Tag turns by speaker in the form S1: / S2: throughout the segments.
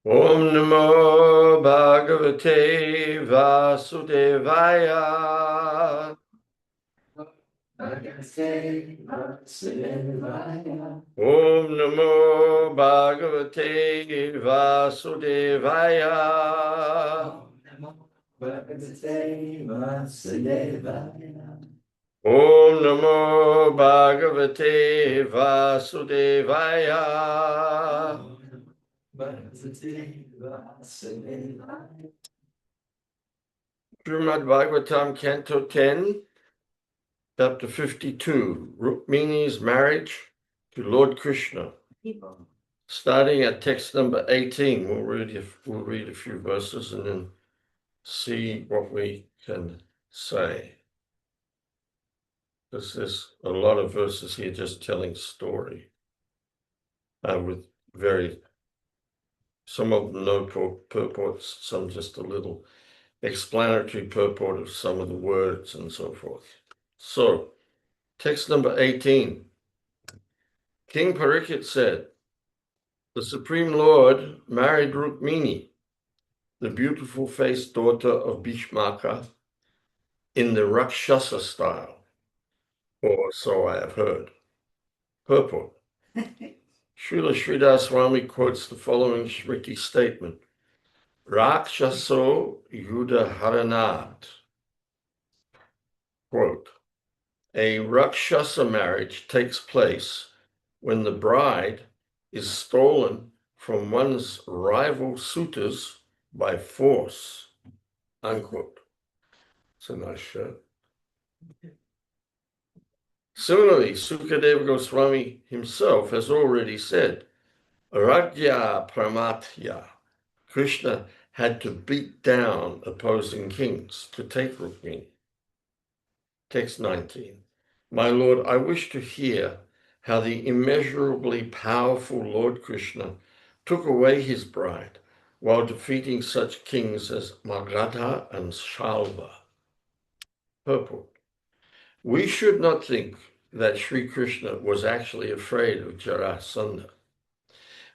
S1: Om Namo Bhagavate Vasudevaya. Om Namo Bhagavate Vasudevaya. Om Namo Bhagavate Vasudevaya. Srimad Bhagavatam, Canto 10, Chapter 52, Rukmini's marriage to Lord Krishna. Starting at text number 18, we'll read a few verses and then see what we can say. Because there's a lot of verses here just telling story with some of them no purports, some just a little explanatory purport of some of the words and so forth. So, text number 18. King Parikshit said, the Supreme Lord married Rukmini, the beautiful-faced daughter of Bhishmaka, in the Rakshasa style, or so I have heard. Purport. Srila Sridhar Swami quotes the following Smriti statement. Rakshaso Yudaharanat. Quote, a Rakshasa marriage takes place when the bride is stolen from one's rival suitors by force. Unquote. It's a nice shirt. Similarly, Sukadeva Goswami himself has already said, Rajya Pramatya, Krishna had to beat down opposing kings to take Rukmini. Text 19. My Lord, I wish to hear how the immeasurably powerful Lord Krishna took away his bride while defeating such kings as Magadha and Shalva. Purport. We should not think that Sri Krishna was actually afraid of Jarasandha.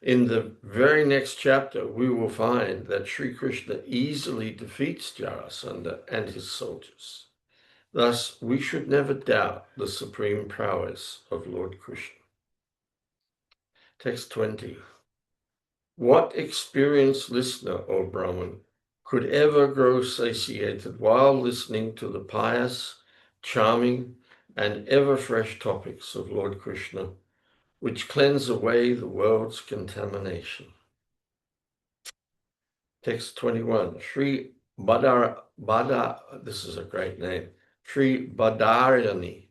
S1: In the very next chapter, we will find that Sri Krishna easily defeats Jarasandha and his soldiers. Thus, we should never doubt the supreme prowess of Lord Krishna. Text 20. What experienced listener, O Brahman, could ever grow satiated while listening to the pious, charming, and ever-fresh topics of Lord Krishna, which cleanse away the world's contamination? Text 21. Sri this is a great name. Sri Badarayani.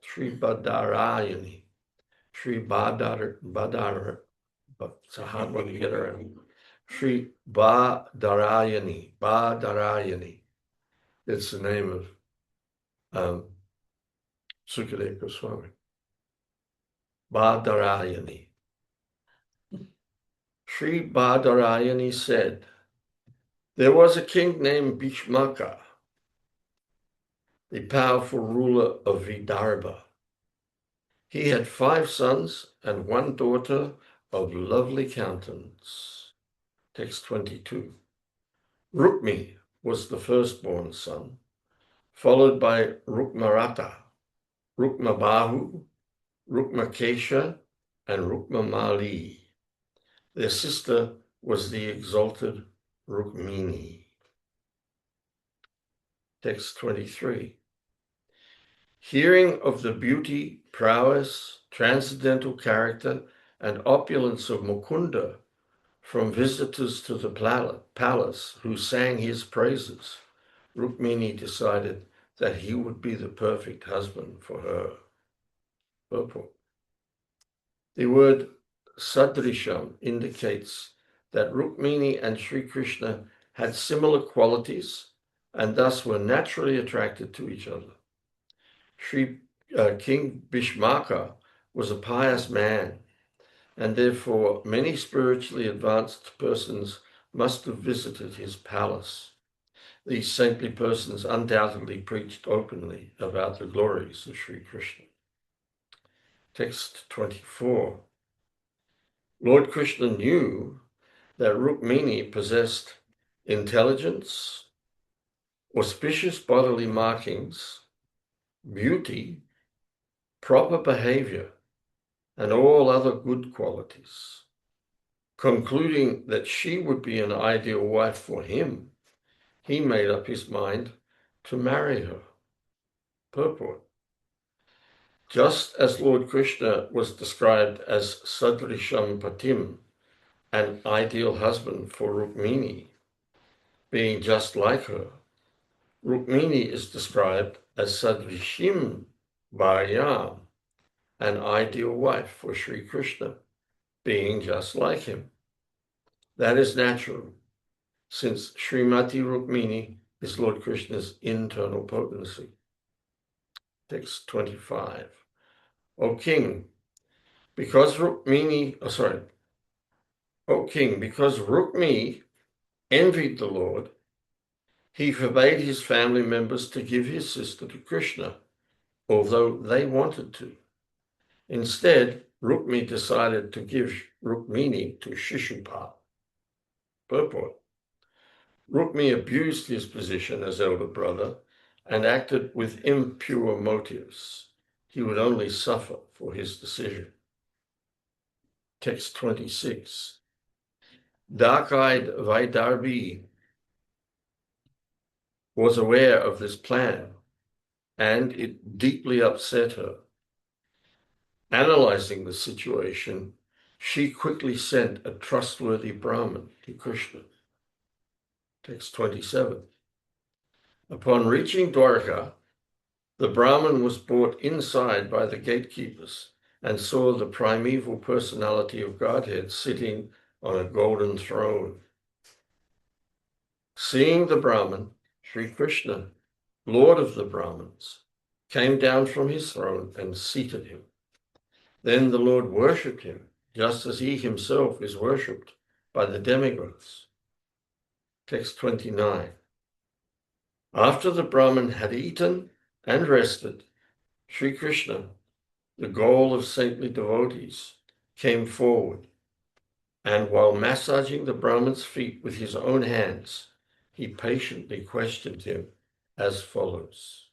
S1: Sri Badarayani. Sri Badar, but it's a hard one to get around. Sri Badarayani. It's the name of Sukadeva Goswami. Badarayani. Sri Badarayani said, there was a king named Bhishmaka, the powerful ruler of Vidarbha. He had 5 sons and 1 daughter of lovely countenance. Text 22. Rukmi was the firstborn son, followed by Rukmarata, Rukmabahu, Rukmakesha, and Rukmamali. Their sister was the exalted Rukmini. Text 23. Hearing of the beauty, prowess, transcendental character, and opulence of Mukunda from visitors to the palace who sang his praises, Rukmini decided that he would be the perfect husband for her. Purport. The word Sadrisham indicates that Rukmini and Sri Krishna had similar qualities and thus were naturally attracted to each other. King Bhishmaka was a pious man, and therefore many spiritually advanced persons must have visited his palace. These saintly persons undoubtedly preached openly about the glories of Sri Krishna. Text 24. Lord Krishna knew that Rukmini possessed intelligence, auspicious bodily markings, beauty, proper behavior, and all other good qualities. Concluding that she would be an ideal wife for him, he made up his mind to marry her. Purport. Just as Lord Krishna was described as Sadrisham Patim, an ideal husband for Rukmini, being just like her, Rukmini is described as Sadrishim Bharyam, an ideal wife for Sri Krishna, being just like him. That is natural, since Srimati Rukmini is Lord Krishna's internal potency. Text 25. O king, because Rukmini envied the Lord, he forbade his family members to give his sister to Krishna, although they wanted to. Instead, Rukmi decided to give Rukmini to Shishupal. Purport. Rukmi abused his position as elder brother and acted with impure motives. He would only suffer for his decision. Text 26. Dark-eyed Vaidarbhi was aware of this plan, and it deeply upset her. Analyzing the situation, she quickly sent a trustworthy Brahmin to Krishna. Text 27. Upon reaching Dwarka, the Brahmin was brought inside by the gatekeepers and saw the primeval personality of Godhead sitting on a golden throne. Seeing the Brahmin, Sri Krishna, Lord of the Brahmins, came down from his throne and seated him. Then the Lord worshipped him, just as he himself is worshipped by the demigods. Text 29. After the Brahmin had eaten and rested, Sri Krishna, the goal of saintly devotees, came forward, and while massaging the Brahmin's feet with his own hands, he patiently questioned him as follows.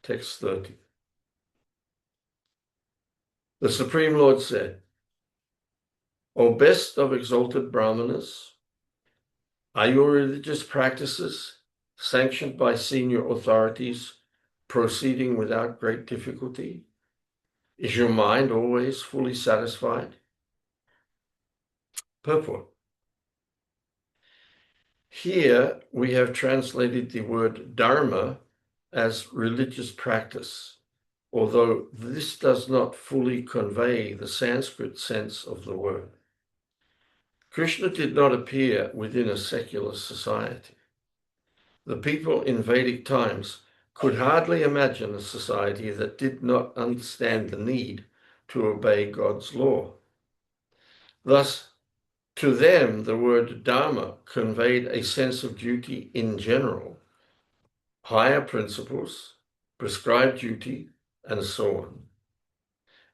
S1: Text 30. The Supreme Lord said, O best of exalted Brahmanas, are your religious practices, sanctioned by senior authorities, proceeding without great difficulty? Is your mind always fully satisfied? Purport. Here we have translated the word dharma as religious practice, although this does not fully convey the Sanskrit sense of the word. Krishna did not appear within a secular society. The people in Vedic times could hardly imagine a society that did not understand the need to obey God's law. Thus, to them, the word dharma conveyed a sense of duty in general, higher principles, prescribed duty, and so on.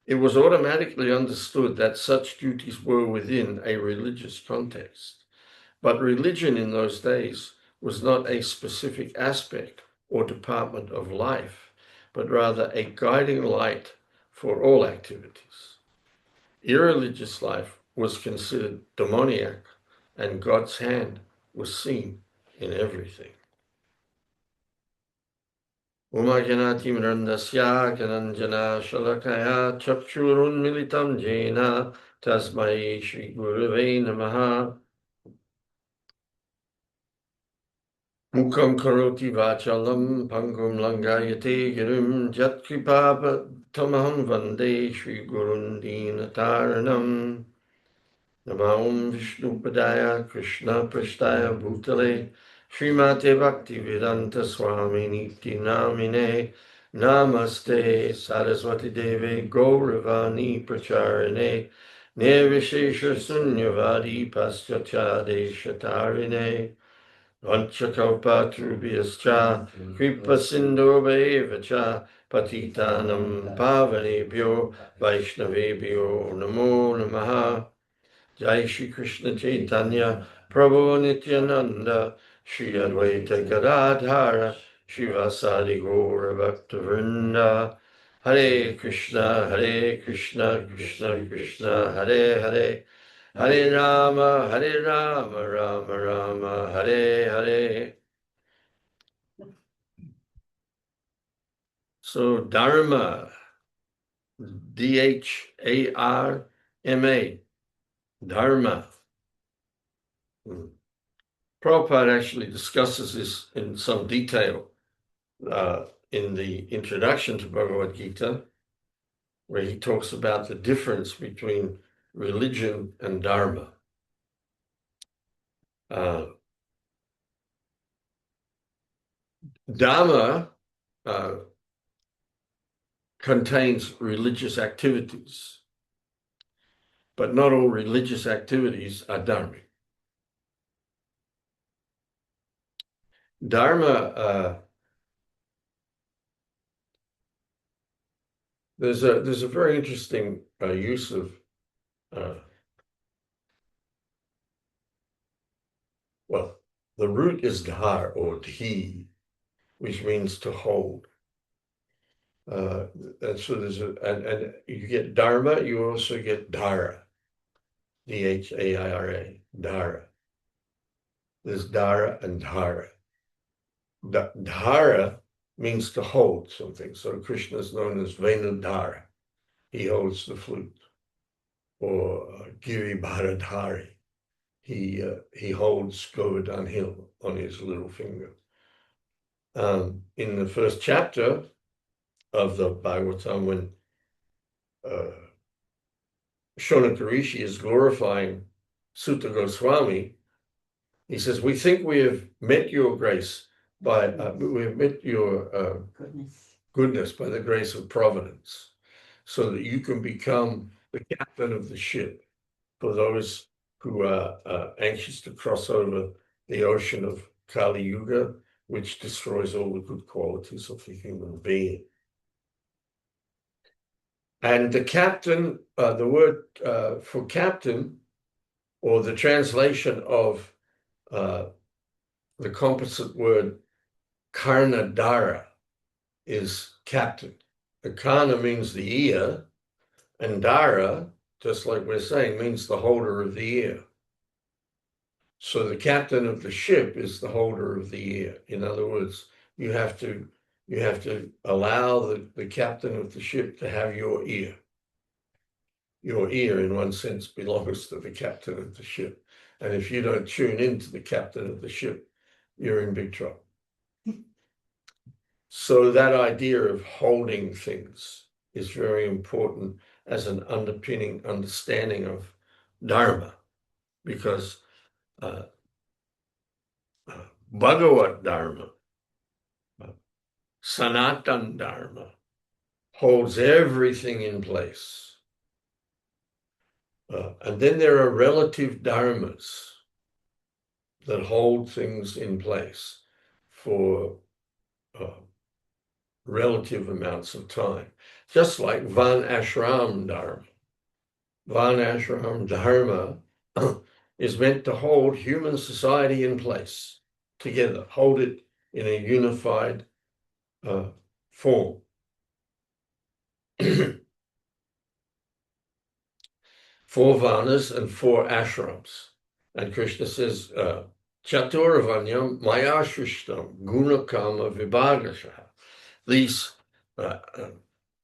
S1: It was automatically understood that such duties were within a religious context. But religion in those days was not a specific aspect or department of life, but rather a guiding light for all activities. Irreligious life was considered demoniac, and God's hand was seen in everything. Umajanati Mrandasya Kananjana Shalakaya Chakshurun Militam Jena Tasmai Shri Gurave Namaha. Mukam Karoti Vachalam Pangum Langayate Girim Jatkipapa Tamaham Vande Shri Gurun Dinataranam. Namo Vishnupadaya Krishna Prasthaya Bhutale Srimate Bhaktivedanta Swami Niti Namine Namaste Saraswati Deve Gauravani Pracharine Nirvishesha Sunyavadi Paschachade Shatarine Vanchakalpatrubhyascha Kripa Sindhu Vacha Patitanam Pavanebhyo Vaishnavebhyo Namo Namaha. Jai Shri Krishna Chaitanya Prabhu Nityananda Shri Advaita Gadadhara Shivasadi Gaura Bhaktavrinda. Hare Krishna, Krishna Krishna, Hare Hare, Hare Rama, Rama Rama, Hare Hare. So Dharma, Dharma, Dharma. Prabhupada actually discusses this in some detail in the introduction to Bhagavad Gita, where he talks about the difference between religion and Dharma. Dharma contains religious activities, but not all religious activities are dharmic. Dharma, there's a very interesting use of well, the root is dhar or dhi, which means to hold. And so and you get dharma, you also get dhara, Dhara, dhara. There's dhara and dhara. Dhara means to hold something. So Krishna is known as Venudhara. He holds the flute. Or Giri Bharadhari. He holds Govardhan Hill on his little finger. In the first chapter of the Bhagavatam, when Shonaka Rishi is glorifying Sutta Goswami, he says, we think we have met your grace by, we have met your goodness by the grace of providence, so that you can become the captain of the ship for those who are anxious to cross over the ocean of Kali Yuga, which destroys all the good qualities of the human being. And the captain, the word for captain, or the translation of the composite word Karnadara, is captain. The Karna means the ear, and Dara, just like we're saying, means the holder of the ear. So the captain of the ship is the holder of the ear. In other words, you have to allow the captain of the ship to have your ear. Your ear, in one sense, belongs to the captain of the ship. And if you don't tune into the captain of the ship, you're in big trouble. So that idea of holding things is very important as an underpinning understanding of Dharma, because Bhagavat Dharma, Sanatan Dharma, holds everything in place. And then there are relative dharmas that hold things in place for relative amounts of time, just like Van Ashram Dharma. Van Ashram Dharma is meant to hold human society in place together, hold it in a unified form. 4 Vanas and 4 ashrams. And Krishna says, Chaturvanyam Maya Shrishtam Gunakama Vibhagasha. These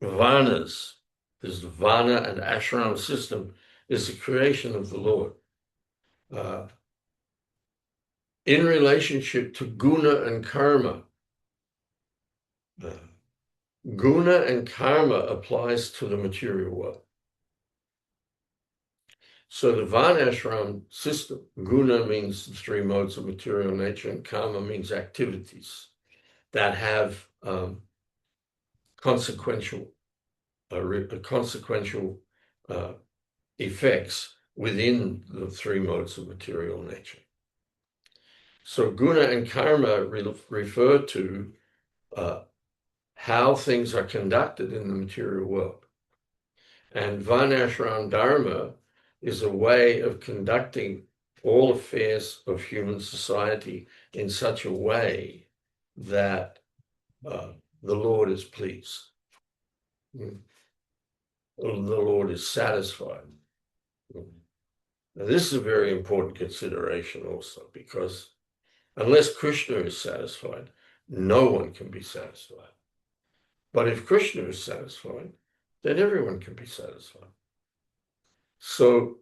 S1: Vanas, this Vana and ashram system, is the creation of the Lord. In relationship to guna and karma, guna and karma applies to the material world. So the Varnashram system, guna means the 3 modes of material nature, and karma means activities that have consequential effects within the 3 modes of material nature. So guna and karma refer to how things are conducted in the material world. And Varnashram Dharma is a way of conducting all affairs of human society in such a way that the Lord is pleased. The Lord is satisfied. Now, this is a very important consideration also, because unless Krishna is satisfied, no one can be satisfied. But if Krishna is satisfied, then everyone can be satisfied. So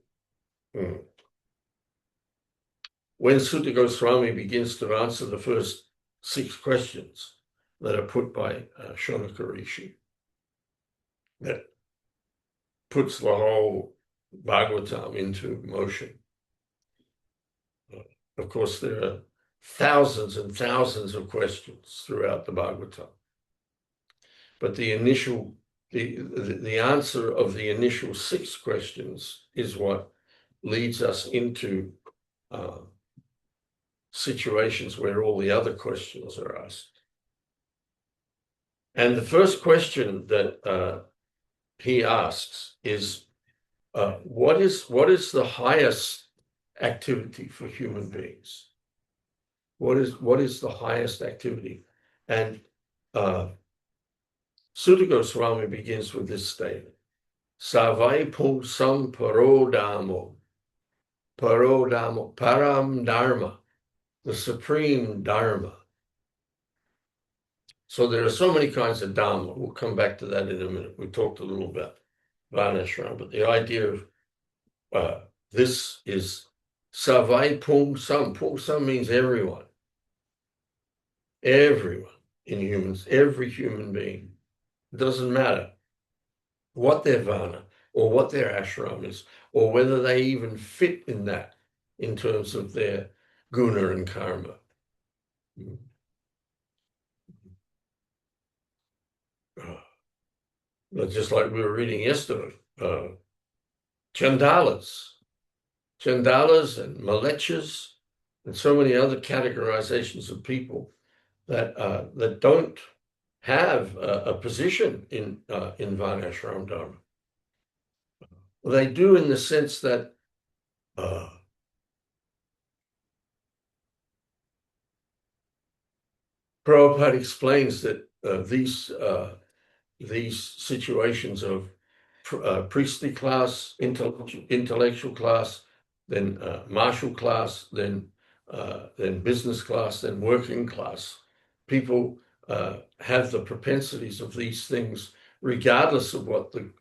S1: when Sutta Goswami begins to answer the first 6 questions that are put by Shonaka Rishi, that puts the whole Bhagavatam into motion. Of course, there are thousands and thousands of questions throughout the Bhagavatam. But the answer of the initial 6 questions is what leads us into situations where all the other questions are asked. And the first question that he asks is, what is the highest activity for human beings? What is the highest activity? And Sutta Goswami begins with this statement: Savai pumsam parodamo, param dharma, the supreme dharma. So there are so many kinds of dharma. We'll come back to that in a minute. We talked a little about Varnashram, but the idea of this is Savai pumsam. Pumsam means everyone. Everyone in humans, every human being. It doesn't matter what their Varna or what their ashram is, or whether they even fit in that in terms of their guna and karma. Just like we were reading yesterday, Chandalas and Malechas, and so many other categorizations of people that don't have a position in Varnashram Dharma. Well, they do in the sense that Prabhupada explains that these situations of priestly class, intellectual class, then martial class, then business class, then working class, people have the propensities of these things regardless of what the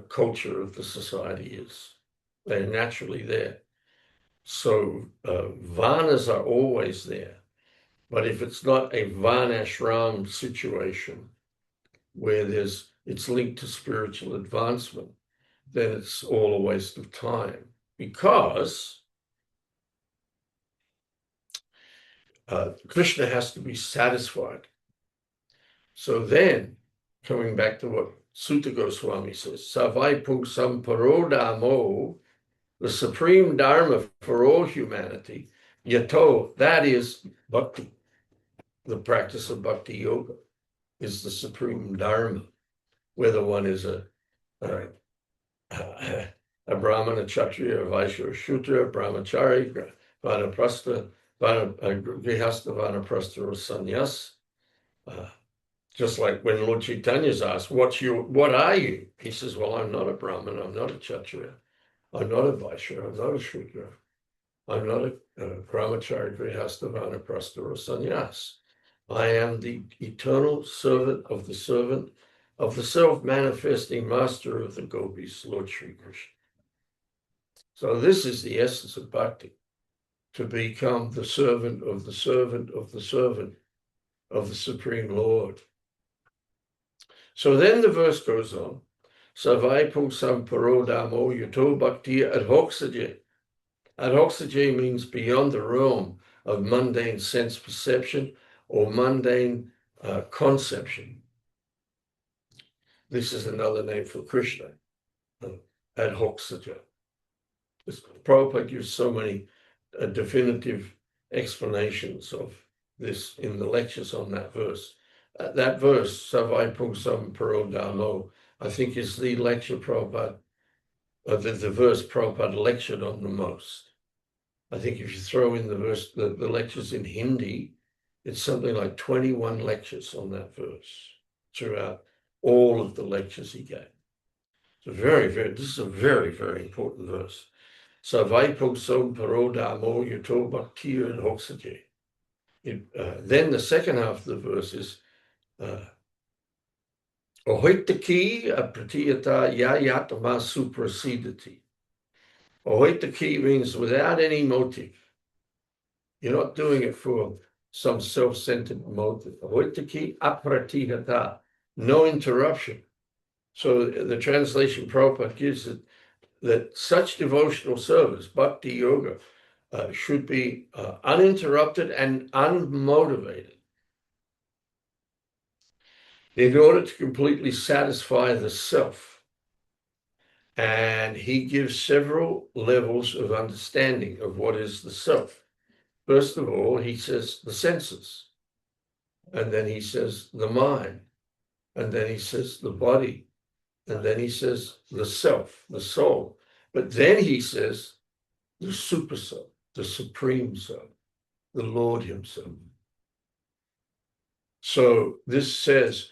S1: culture of the society is. They're naturally there. So varnas are always there. But if it's not a varnashram situation where it's linked to spiritual advancement, then it's all a waste of time, because Krishna has to be satisfied. So then, coming back to what Sutta Goswami says, Savai Pungsam Parodamo, the supreme dharma for all humanity, yato, that is bhakti. The practice of bhakti yoga is the supreme dharma, whether one is a brahmana, kshatriya, vaishya, shudra, brahmachari, vanaprastha, grihastha, vanaprastha, or sannyas. Just like when Lord Chaitanya's asked, what are you? He says, well, I'm not a brahmana, I'm not a kshatriya, I'm not a vaishya, I'm not a shudra, I'm not a brahmachari, grihastha, vanaprastha, or sannyas. I am the eternal servant of the self-manifesting master of the gopis, Lord Sri Krishna. So this is the essence of bhakti, to become the servant of the servant of the servant of the Supreme Lord. So then the verse goes on, Savai pungsam parodamo yuto bhakti adhoksaje. Adhoksaje means beyond the realm of mundane sense perception or mundane conception. This is another name for Krishna, adhoksaja. Prabhupada gives so many definitive explanations of this in the lectures on that verse. that verse, Savai Pungsam Parodamo, I think is the lecture Prabhupada, the verse Prabhupada lectured on the most. I think if you throw in the verse, the lectures in Hindi, it's something like 21 lectures on that verse throughout all of the lectures he gave. So this is a very, very important verse. Savai Pungsam Parodamo Yuto Bhaktir and Hoksake. Then the second half of the verse is Ahoitaki apratiyata yayatama suprasidati. Ahoitaki means without any motive. You're not doing it for some self-centered motive. Ahoitaki apratiyata, no interruption. So the translation Prabhupada gives it that such devotional service, bhakti yoga, should be uninterrupted and unmotivated in order to completely satisfy the self. And he gives several levels of understanding of what is the self. First of all, he says the senses, and then he says the mind, and then he says the body, and then he says the self, the soul. But then he says the super soul, the supreme soul, the Lord himself. So this says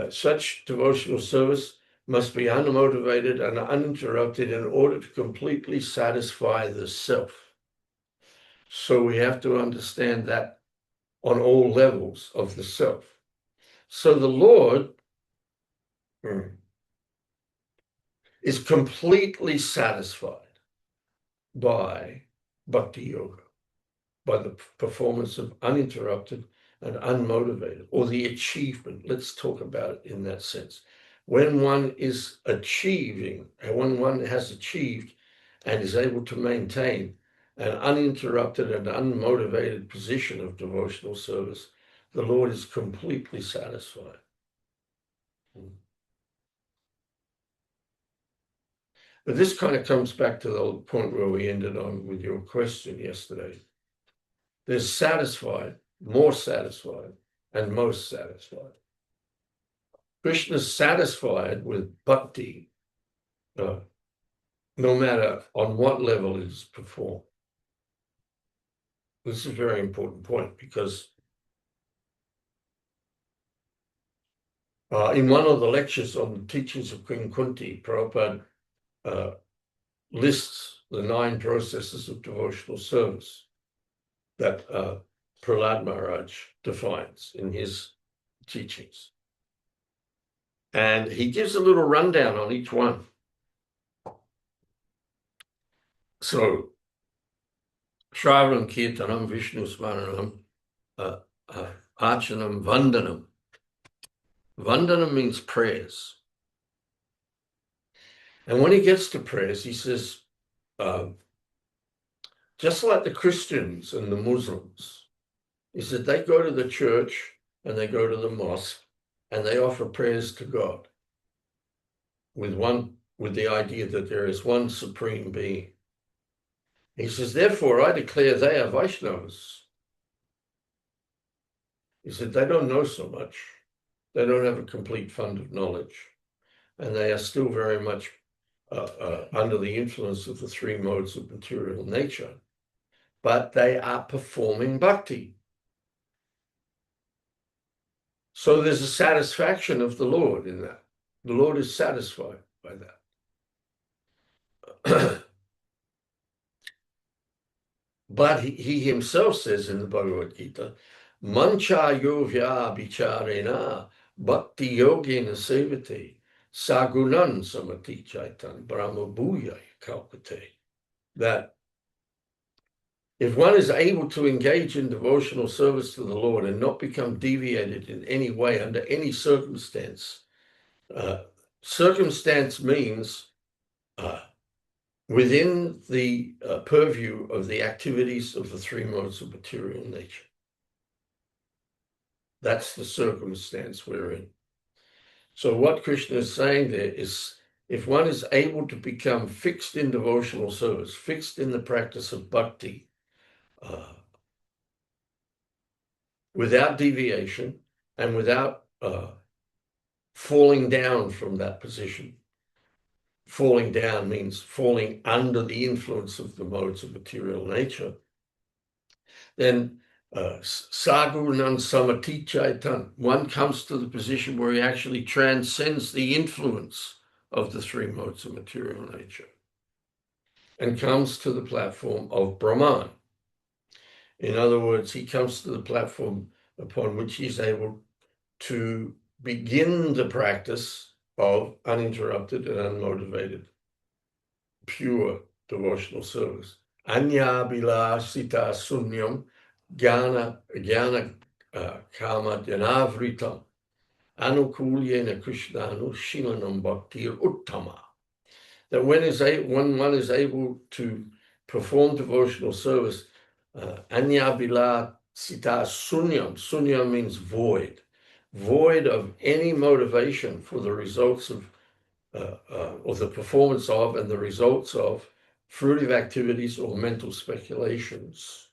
S1: such devotional service must be unmotivated and uninterrupted in order to completely satisfy the self. So we have to understand that on all levels of the self. So the Lord is completely satisfied by bhakti yoga, by the performance of uninterrupted and unmotivated, or the achievement. Let's talk about it in that sense. When one is achieving, and when one has achieved and is able to maintain an uninterrupted and unmotivated position of devotional service, the Lord is completely satisfied. But this kind of comes back to the point where we ended on with your question yesterday. There's satisfied, more satisfied, and most satisfied. Krishna is satisfied with bhakti, no matter on what level it is performed. This is a very important point because in one of the lectures on the teachings of Queen Kunti, Prabhupada lists the 9 processes of devotional service that Prahlad Maharaj defines in his teachings. And he gives a little rundown on each one. So, Shravanam, Kirtanam, Vishnu Smaranam, Archanam, Vandanam. Vandanam means prayers. And when he gets to prayers, he says, just like the Christians and the Muslims, he said they go to the church and they go to the mosque and they offer prayers to God with the idea that there is one supreme being. He says, therefore, I declare they are Vaishnavas. He said, they don't know so much. They don't have a complete fund of knowledge. And they are still very much under the influence of the 3 modes of material nature. But they are performing bhakti. So there's a satisfaction of the Lord in that. The Lord is satisfied by that. But he himself says in the Bhagavad Gita, Mancha yovya bicharena bhakti yogena sevate sagunan samati chaitan brahma bhuya kalpate. That if one is able to engage in devotional service to the Lord and not become deviated in any way under any circumstance, circumstance means within the purview of the activities of the 3 modes of material nature. That's the circumstance we're in. So what Krishna is saying there is, if one is able to become fixed in devotional service, fixed in the practice of bhakti, without deviation and without falling down from that position. Falling down means falling under the influence of the modes of material nature. Then Sagunan Samatichaitan, one comes to the position where he actually transcends the influence of the three modes of material nature and comes to the platform of Brahman. In other words, he comes to the platform upon which he's able to begin the practice of uninterrupted and unmotivated, pure devotional service. Anya bilasita sunyam jnana kama dhanavritam anukulyena krishnanu shilanam bhaktir uttama. That when one is able to perform devotional service, anya bilasita sunyam means void of any motivation for the results of or the performance of and the results of fruitive activities or mental speculations.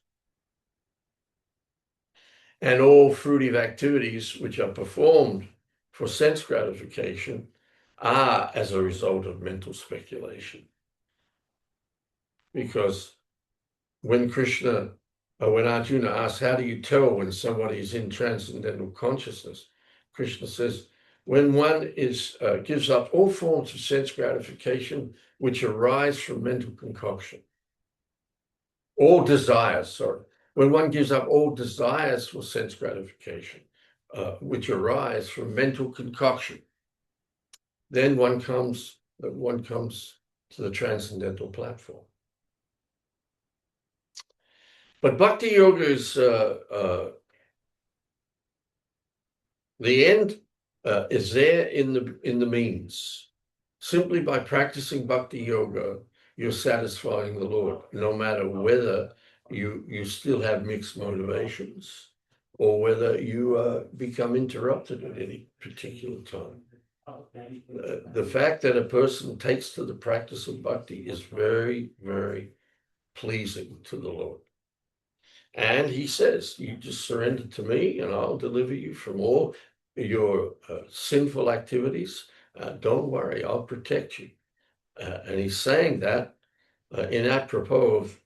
S1: And all fruitive activities which are performed for sense gratification are as a result of mental speculation. Because when Arjuna asks, how do you tell when somebody is in transcendental consciousness? Krishna says, when one gives up all forms of sense gratification which arise from mental concoction, all desires, when one gives up all desires for sense gratification which arise from mental concoction, then one comes to the transcendental platform. But bhakti yoga is the end is there in the means. Simply by practicing bhakti yoga, you're satisfying the Lord, no matter whether you still have mixed motivations or whether you become interrupted at any particular time. The fact that a person takes to the practice of bhakti is very, very pleasing to the Lord. And he says, you just surrender to me and I'll deliver you from all your sinful activities. Don't worry, I'll protect you. And he's saying that in apropos of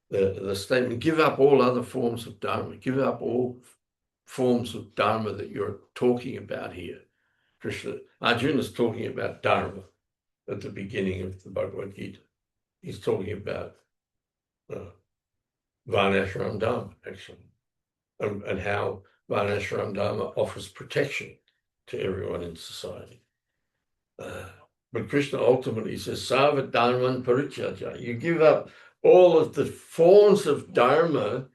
S1: the statement, give up all other forms of dharma, give up all forms of dharma that you're talking about here. Arjuna is talking about dharma at the beginning of the Bhagavad Gita. He's talking about Varnashram Dharma, actually, and how Varnashram Dharma offers protection to everyone in society. But Krishna ultimately says, Sarva Dharman Parityajya. You give up all of the forms of dharma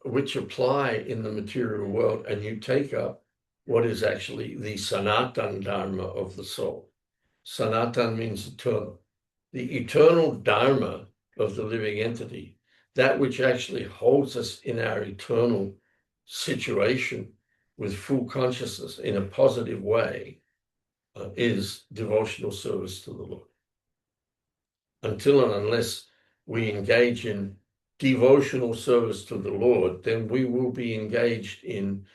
S1: which apply in the material world, and you take up what is actually the Sanatan Dharma of the soul. Sanatan means eternal. The eternal dharma of the living entity, that which actually holds us in our eternal situation with full consciousness in a positive way, is devotional service to the Lord. Until and unless we engage in devotional service to the Lord, then we will be engaged in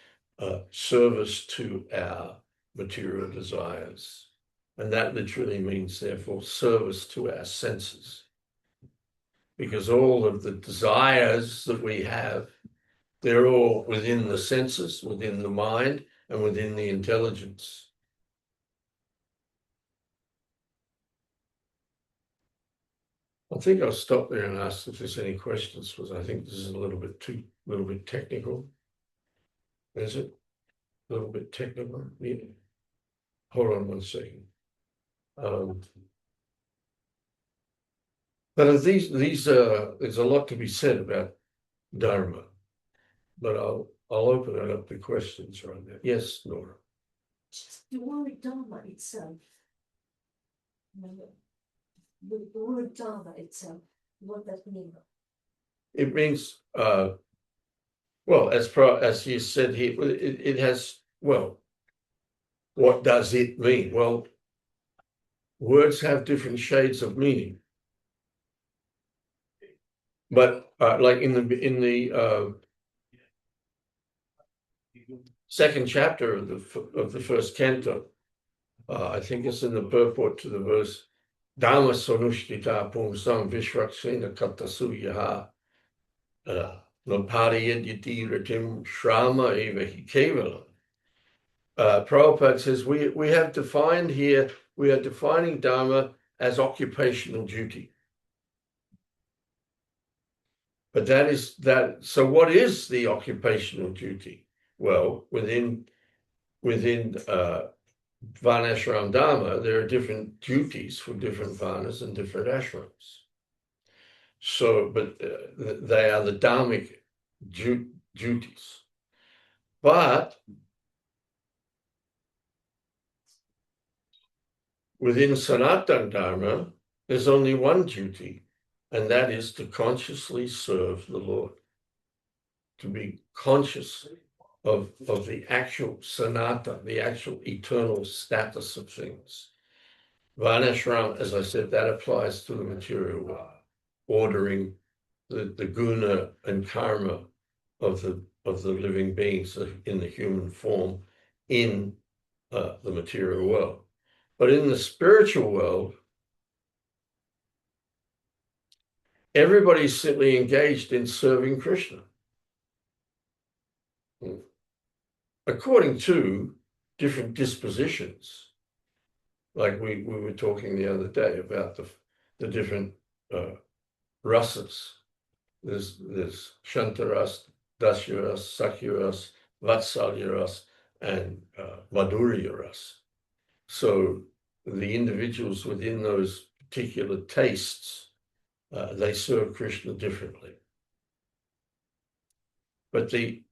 S1: service to our material desires. And that literally means, therefore, service to our senses. Because all of the desires that we have, they're all within the senses, within the mind, and within the intelligence. I think I'll stop there and ask if there's any questions, because I think this is a little bit technical. Is it? A little bit technical? Yeah. Hold on one second. But there's a lot to be said about Dharma. But I'll open it up to questions right now. Yes, Nora.
S2: Just the word Dharma itself. The word Dharma itself, what does it mean?
S1: It means, well, as he said here, it has, well, what does it mean? Well, words have different shades of meaning. But like in the second chapter of the first canto. I think it's in the purport to the verse, Dhamma sonushtita pumsam vishvaksena katasu yaha nopariyaditi ritim shrama eva hi kevalam. Prabhupada says we have defined here, we are defining Dharma as occupational duty. But that is that. So what is the occupational duty? Well, within Varnashram Dharma, there are different duties for different Varnas and different ashrams. So, but they are the dharmic duties. But within Sanatana Dharma, there's only one duty, and that is to consciously serve the Lord, to be conscious of the actual sanatana, the actual eternal status of things. Varnashram, as I said, that applies to the material world, ordering the guna and karma of the living beings in the human form in the material world. But in the spiritual world, everybody's simply engaged in serving Krishna, according to different dispositions. Like we were talking the other day about the different rasas. There's Shantaras, Dasyaras, Sakyaras, Vatsalyaras, and Madhuryaras. So the individuals within those particular tastes, they serve Krishna differently. But the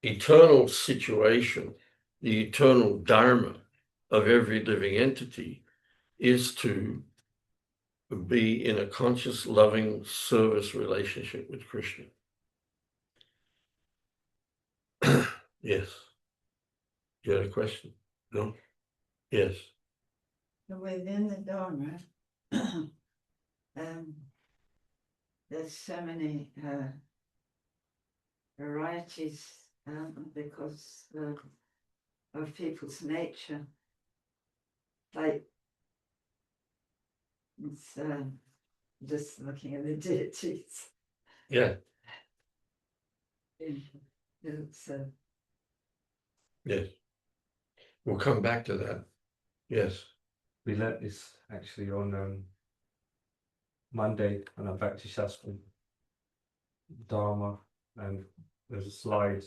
S1: eternal situation, the eternal dharma of every living entity is to be in a conscious, loving service relationship with Krishna. Yes. You had a question? No? Yes.
S3: Within the Dharma, there's so many varieties because of people's nature. Like, it's just looking at the deities.
S1: Yeah.
S3: It's,
S1: Yes. We'll come back to that. Yes.
S4: We learnt this actually on Monday on our Bhakti Shastri Dharma, and there's a slide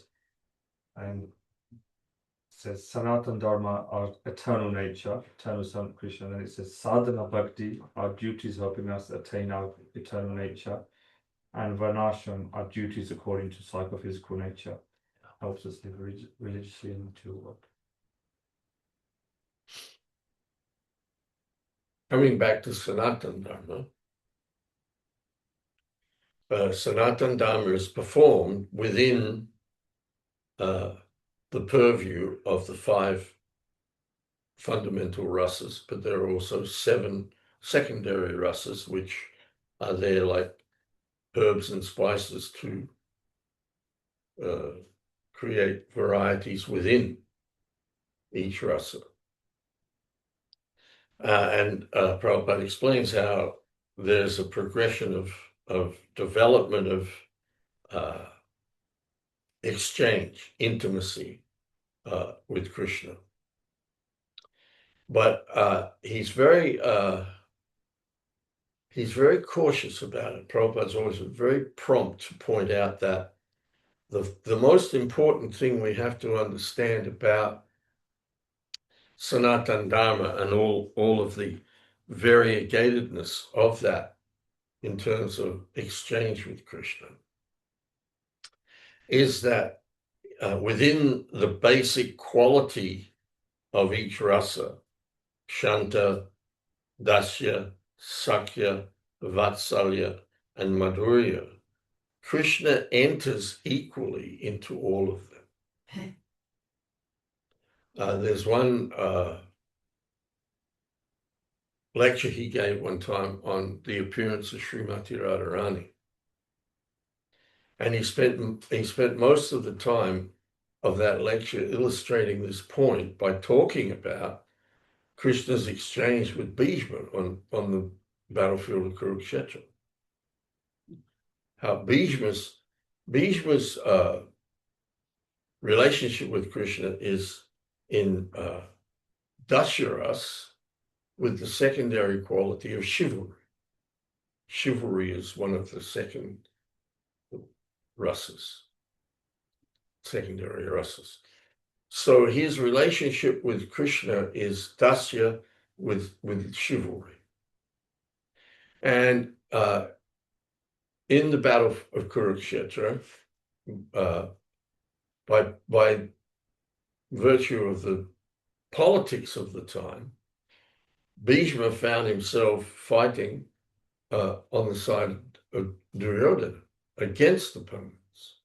S4: and it says Sanatana Dharma, our eternal nature, eternal Son of Krishna, and it says Sadhana Bhakti, our duties helping us attain our eternal nature, and Varnashram, our duties according to psychophysical nature, helps us live religiously in the material world.
S1: Coming back to Sanatana Dharma, Sanatana Dharma is performed within the purview of the 5 fundamental rasas, but there are also 7 secondary rasas, which are there like herbs and spices to create varieties within each rasa. And Prabhupada explains how there's a progression of development of exchange, intimacy with Krishna. But he's very cautious about it. Prabhupada's always very prompt to point out that the most important thing we have to understand about Sanatana Dharma and all of the variegatedness of that in terms of exchange with Krishna is that within the basic quality of each rasa, Shanta, Dasya, Sakya, Vatsalya, and Madhurya, Krishna enters equally into all of them. There's one lecture he gave one time on the appearance of Srimati Radharani. And he spent most of the time of that lecture illustrating this point by talking about Krishna's exchange with Bhishma on the battlefield of Kurukshetra. How Bhishma's relationship with Krishna is in Dasharas with the secondary quality of chivalry. Chivalry is one of the secondary rasas. So his relationship with Krishna is dasya with chivalry. And in the battle of Kurukshetra, by virtue of the politics of the time, Bhishma found himself fighting on the side of Duryodhana against the Pandavas.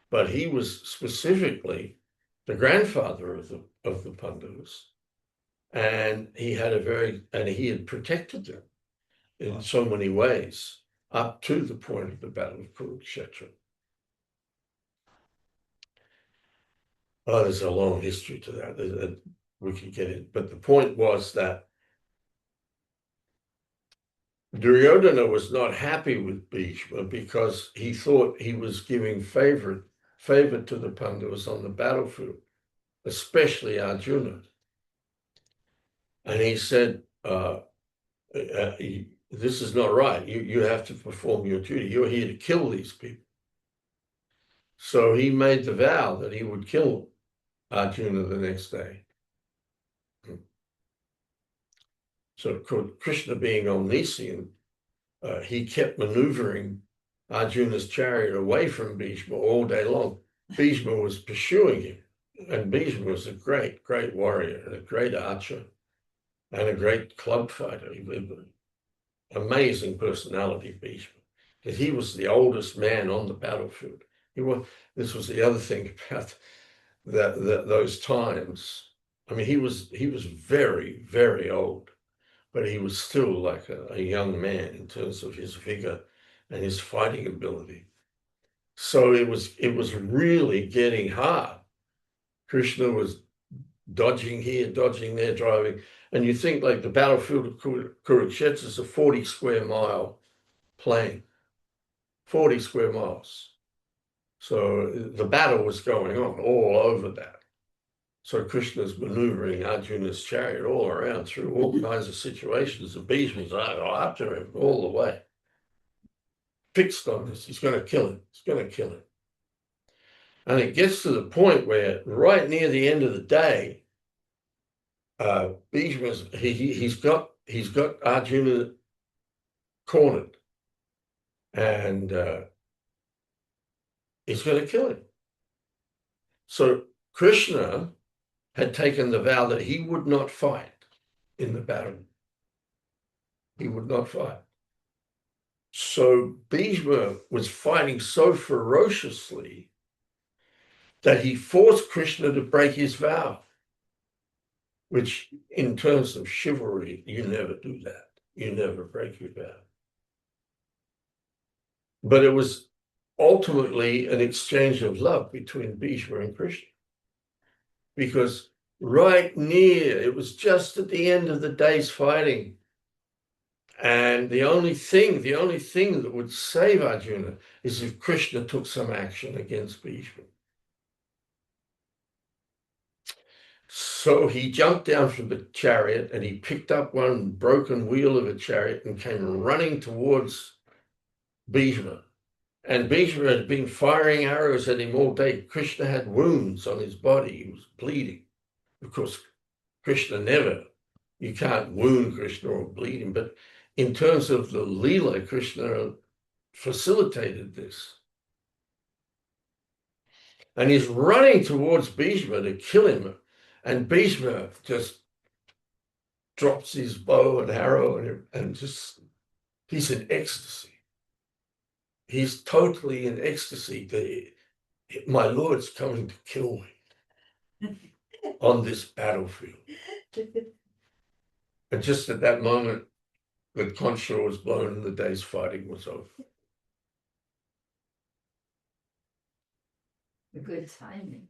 S1: But he was specifically the grandfather of the Pandavas, and he had protected them in so many ways up to the point of the Battle of Kurukshetra. Oh, there's a long history to that. We can get it. But the point was that Duryodhana was not happy with Bhishma because he thought he was giving favor to the Pandavas on the battlefield, especially Arjuna. And he said, this is not right. You have to perform your duty. You're here to kill these people. So he made the vow that he would kill Arjuna the next day. So Krishna, being omniscient, he kept maneuvering Arjuna's chariot away from Bhishma all day long. Bhishma was pursuing him, and Bhishma was a great, great warrior, and a great archer, and a great club fighter. Amazing personality, Bhishma, because he was the oldest man on the battlefield. This was the other thing about those times. I mean, he was very, very old, but he was still like a young man in terms of his vigor and his fighting ability. So it was really getting hard. Krishna was dodging here, dodging there, driving. And you think like the battlefield of Kurukshetra is a 40 square mile plain, 40 square miles. So the battle was going on all over that. So Krishna's maneuvering Arjuna's chariot all around through all kinds of situations. And Bhishma's after him all the way. Fixed on this. He's going to kill him. He's going to kill him. And it gets to the point where right near the end of the day, Bhishma's he's got Arjuna cornered, and he's going to kill him. So Krishna had taken the vow that he would not fight in the battle. He would not fight. So Bhishma was fighting so ferociously that he forced Krishna to break his vow, which in terms of chivalry, you never do that. You never break your vow. But it was ultimately an exchange of love between Bhishma and Krishna. Because it was just at the end of the day's fighting. And the only thing that would save Arjuna is if Krishna took some action against Bhishma. So he jumped down from the chariot and he picked up one broken wheel of a chariot and came running towards Bhishma. And Bhishma had been firing arrows at him all day. Krishna had wounds on his body. He was bleeding. Of course, you can't wound Krishna or bleed him. But in terms of the Leela, Krishna facilitated this. And he's running towards Bhishma to kill him. And Bhishma just drops his bow and arrow and just, he's in ecstasy. He's totally in ecstasy that my Lord's coming to kill me on this battlefield. And just at that moment, the conch shell was blown and the day's fighting was over.
S3: The good timing.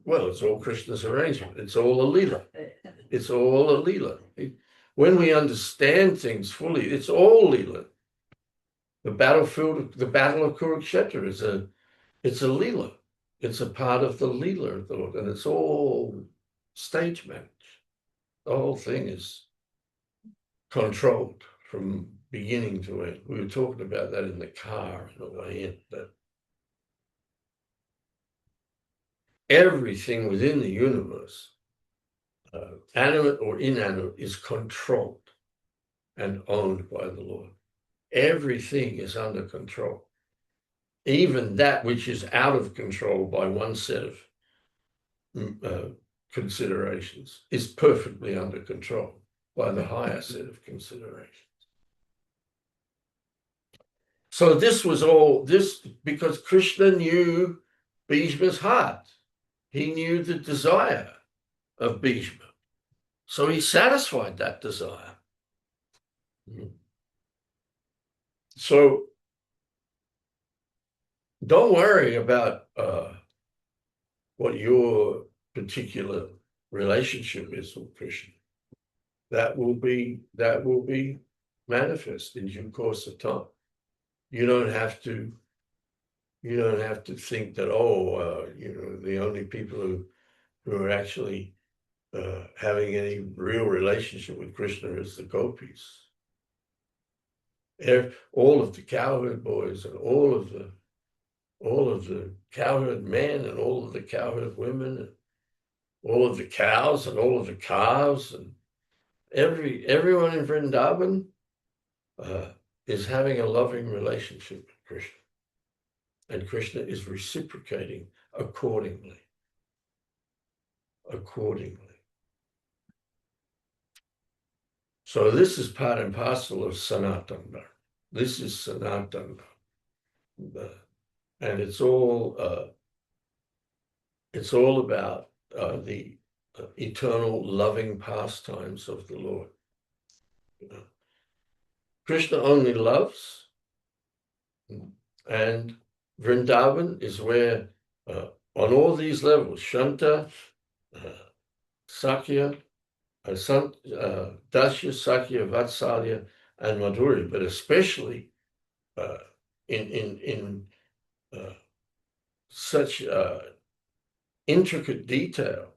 S1: Well, it's all Krishna's arrangement. It's all a lila. It's all a lila. When we understand things fully, it's all lila. The battlefield, the battle of Kurukshetra it's a lila. It's a part of the lila of the Lord, and it's all stage managed. The whole thing is controlled from beginning to end. We were talking about that in the car on the way in, that everything within the universe, animate or inanimate, is controlled and owned by the Lord. Everything is under control. Even that which is out of control by one set of considerations is perfectly under control by the higher set of considerations. So this was all this because Krishna knew Bhishma's heart. He knew the desire of Bhishma. So he satisfied that desire. So don't worry about what your particular relationship is with Krishna. That will be manifest in due course of time. You don't have to think that the only people who are actually having any real relationship with Krishna is the gopis. All of the cowherd boys and all of the cowherd men and all of the cowherd women and all of the cows and all of the calves and everyone in Vrindavan is having a loving relationship with Krishna. And Krishna is reciprocating accordingly. So this is part and parcel of Sanatana. This is Sanatana. And it's all about the eternal loving pastimes of the Lord. Krishna only loves, and Vrindavan is where on all these levels, Shanta, Sakya, Dasya, Sakya, Vatsalya, and Madhurya, but especially in such intricate detail,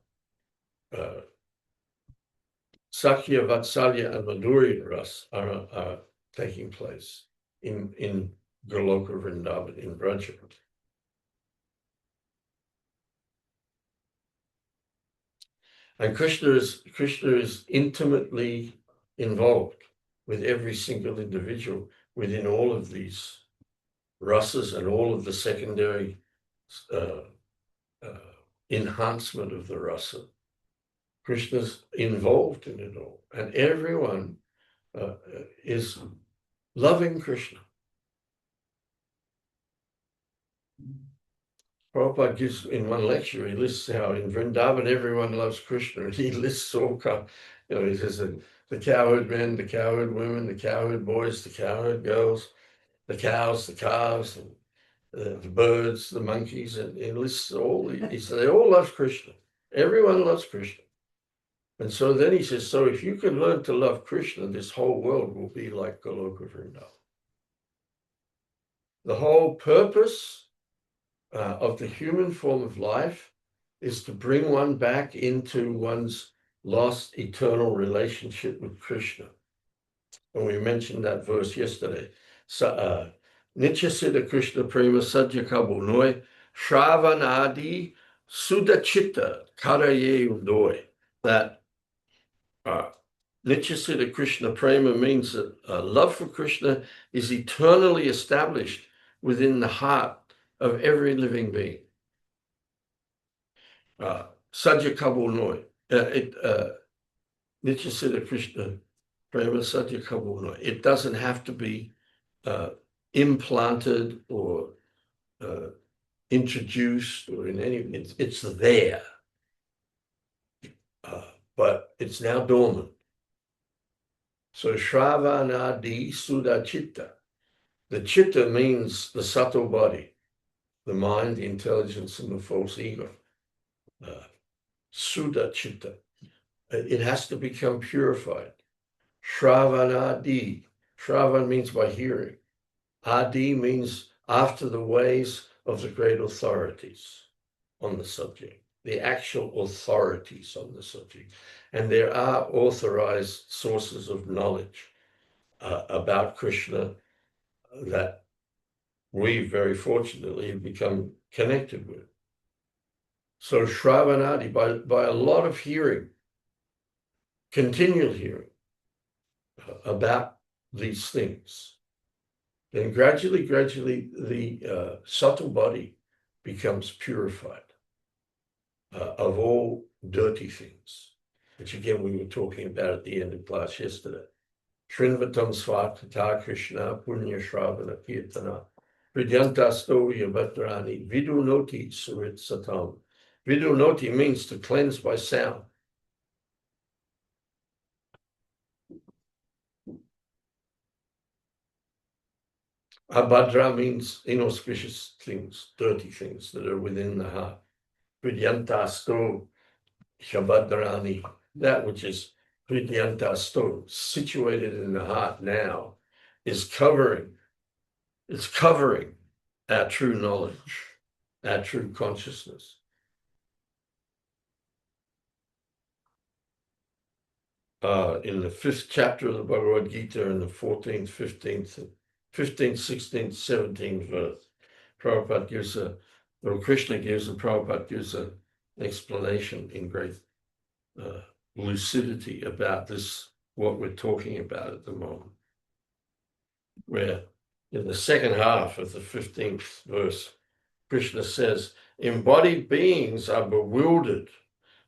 S1: Sakya, Vatsalya, and Madhurya Ras are taking place in Goloka Vrindavan, in Braja. And Krishna is intimately involved with every single individual within all of these rasas and all of the secondary enhancement of the rasa. Krishna's involved in it all, and everyone is loving Krishna. Prabhupada gives in one lecture, he lists how in Vrindavan everyone loves Krishna, and he lists all he says the cowherd men, the cowherd women, the cowherd boys, the cowherd girls, the cows, the calves, and the birds, the monkeys, and he lists all. He says they all love Krishna. Everyone loves Krishna. And so then he says, so if you can learn to love Krishna, this whole world will be like Goloka Vrindavan. The whole purpose of the human form of life is to bring one back into one's lost eternal relationship with Krishna. And we mentioned that verse yesterday. Nitya Siddha Krishna Prema Sadhya Kabunoi Shravanadi Sudachitta Karaye Udoi. That Nitya Siddha Krishna Prema means that love for Krishna is eternally established within the heart of every living being. Sadhya Kabunoi. Nitya Siddha Krishna Prema Sadhya Kabunoi. It doesn't have to be implanted or introduced or in any. It's there, but it's now dormant. So Shravanadi Sudachitta. The chitta means the subtle body. the mind, the intelligence, and the false ego. Suddha chitta. It has to become purified. Shravanadi. Shravan means by hearing. Adi means after the ways of the great authorities on the subject, the actual authorities on the subject. And there are authorized sources of knowledge about Krishna that we very fortunately have become connected with. So Shravanadi, by a lot of hearing, continual hearing about these things, then gradually, the subtle body becomes purified of all dirty things, which again we were talking about at the end of class yesterday. Shrinvatam Svakata Krishna Punya Shravana Kirtana Pridyanta Stoya Bhadrani Vidu Noti Surit Satam. Vidu Noti means to cleanse by sound. Abhadra means inauspicious things, dirty things that are within the heart. Pridyantasto Shabhadrani, that which is Pridyantasto, situated in the heart now, is covering our true knowledge, our true consciousness. In the 5th chapter of the Bhagavad Gita, in the 14th, 15th, 16th, 17th verse, Prabhupada gives Krishna gives, and Prabhupada gives an explanation in great lucidity about this, what we're talking about at the moment. Where in the second half of the 15th verse, Krishna says, embodied beings are bewildered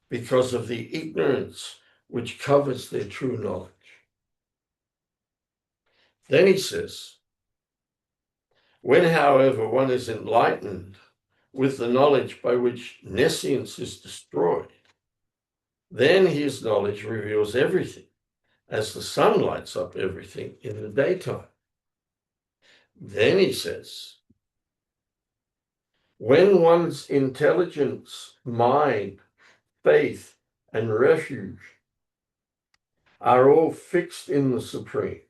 S1: because of the ignorance which covers their true knowledge. Then he says, when, however, one is enlightened with the knowledge by which nescience is destroyed, then his knowledge reveals everything, as the sun lights up everything in the daytime. Then he says, when one's intelligence, mind, faith, and refuge are all fixed in the Supreme,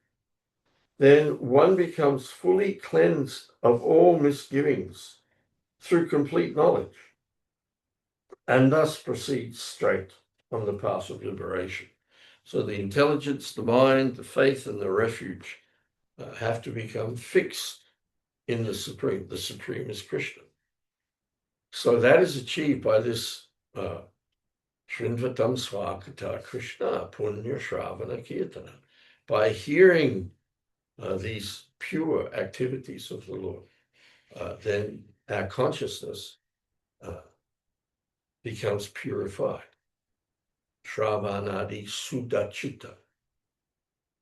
S1: then one becomes fully cleansed of all misgivings through complete knowledge, and thus proceeds straight on the path of liberation. So the intelligence, the mind, the faith, and the refuge have to become fixed in the Supreme. The Supreme is Krishna. So that is achieved by this Shrinvatam Swakata Krishna Punya Shravana Kirtana, by hearing these pure activities of the Lord. Then our consciousness becomes purified. Shravanadi Suddhachitta.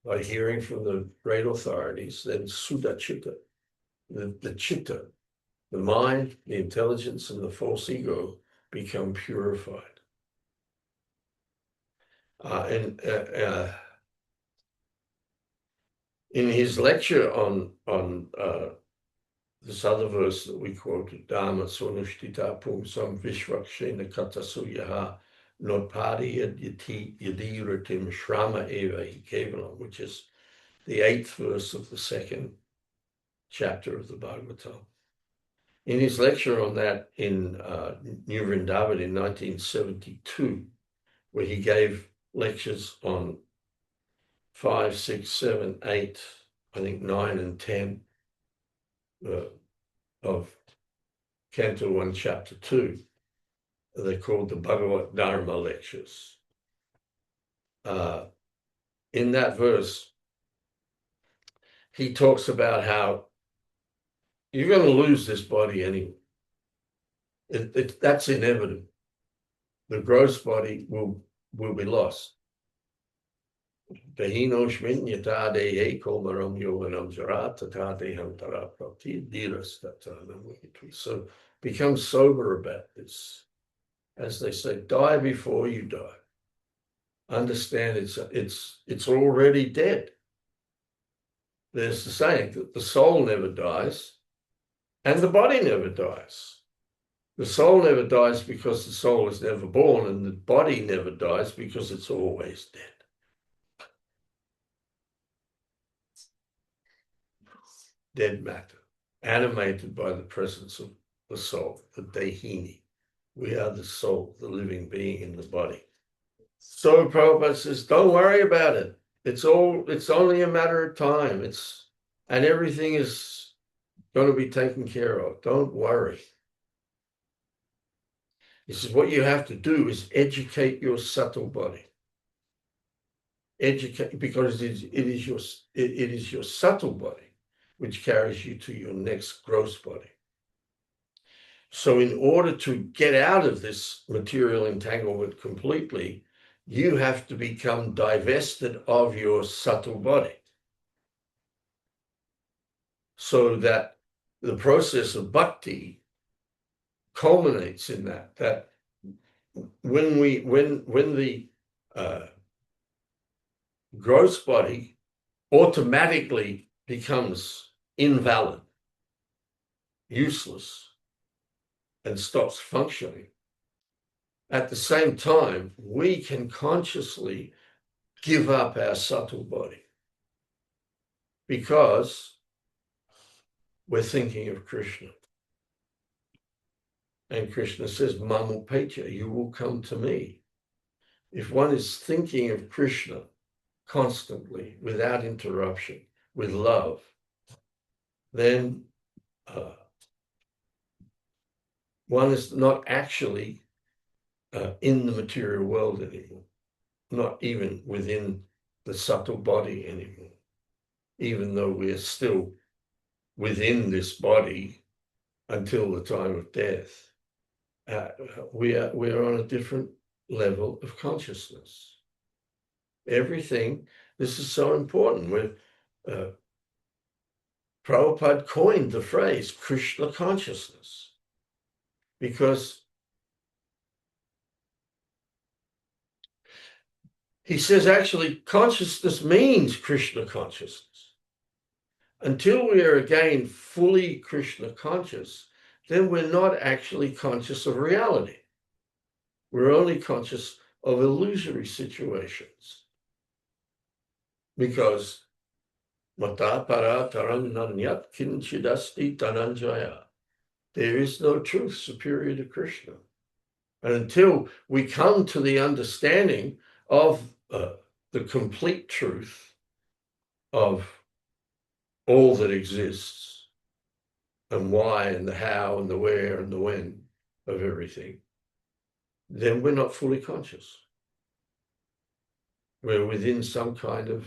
S1: By hearing from the great authorities, then Suddhachitta, the chitta, the mind, the intelligence, and the false ego become purified. In his lecture on this other verse that we quoted, Dharma Sonushtita Pumsam Vishvakshena Katasuyaha Notpadi Yadiratim Shrama Eva Kevalam, which is the 8th verse of the 2nd chapter of the Bhagavatam. In his lecture on that in New Vrindavan in 1972, where he gave lectures on 5, 6, 7, 8, I think 9 and 10 of Canto 1, Chapter 2. They're called the Bhagavat Dharma lectures. In that verse, he talks about how you're going to lose this body anyway. That's inevitable. The gross body will be lost. So become sober about this. As they say, die before you die. Understand it's already dead. There's the saying that the soul never dies. And the body never dies. The soul never dies because the soul is never born, and the body never dies because it's always dead. Dead matter, animated by the presence of the soul, the Dehini. We are the soul, the living being in the body. So Prabhupada says, don't worry about it. It's only a matter of time. And everything is going to be taken care of. Don't worry. He says, what you have to do is educate your subtle body. Educate, because it is your subtle body which carries you to your next gross body. So in order to get out of this material entanglement completely, you have to become divested of your subtle body. So that the process of bhakti culminates in that when the gross body automatically becomes invalid, useless, and stops functioning, at the same time, we can consciously give up our subtle body because we're thinking of Krishna. And Krishna says, Mamupecha, you will come to me. If one is thinking of Krishna constantly, without interruption, with love, then one is not actually in the material world anymore, not even within the subtle body anymore, even though we are still within this body until the time of death. We are on a different level of consciousness. Everything, this is so important. Prabhupada coined the phrase Krishna consciousness because he says actually consciousness means Krishna consciousness. Until we are again fully Krishna conscious, then we're not actually conscious of reality. We're only conscious of illusory situations. Because mata para tarananyat kinchidasti tananjaya. There is no truth superior to Krishna. And until we come to the understanding of the complete truth of all that exists, and why and the how and the where and the when of everything, then we're not fully conscious. We're within some kind of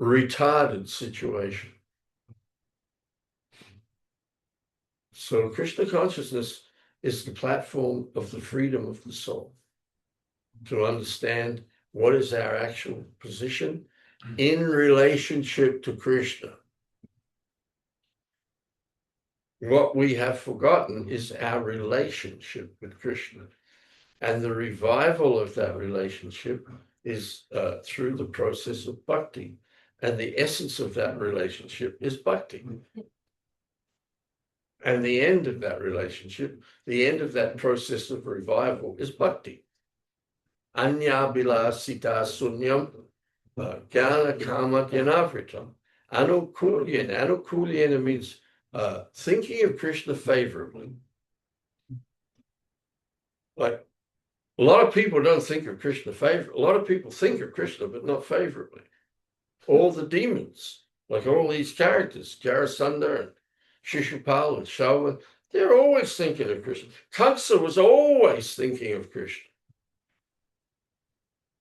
S1: retarded situation. So Krishna consciousness is the platform of the freedom of the soul to understand what is our actual position in relationship to Krishna. What we have forgotten is our relationship with Krishna. And the revival of that relationship is through the process of bhakti. And the essence of that relationship is bhakti. And the end of that relationship, the end of that process of revival is bhakti. Anya bilasita sunyam jnana kama jnanavritam. Anukulyena. Anukulyena means thinking of Krishna favorably. Like a lot of people don't think of Krishna favorably. A lot of people think of Krishna, but not favorably. All the demons, like all these characters, Jarasandha and Shishupal and Shauva, they're always thinking of Krishna. Kamsa was always thinking of Krishna.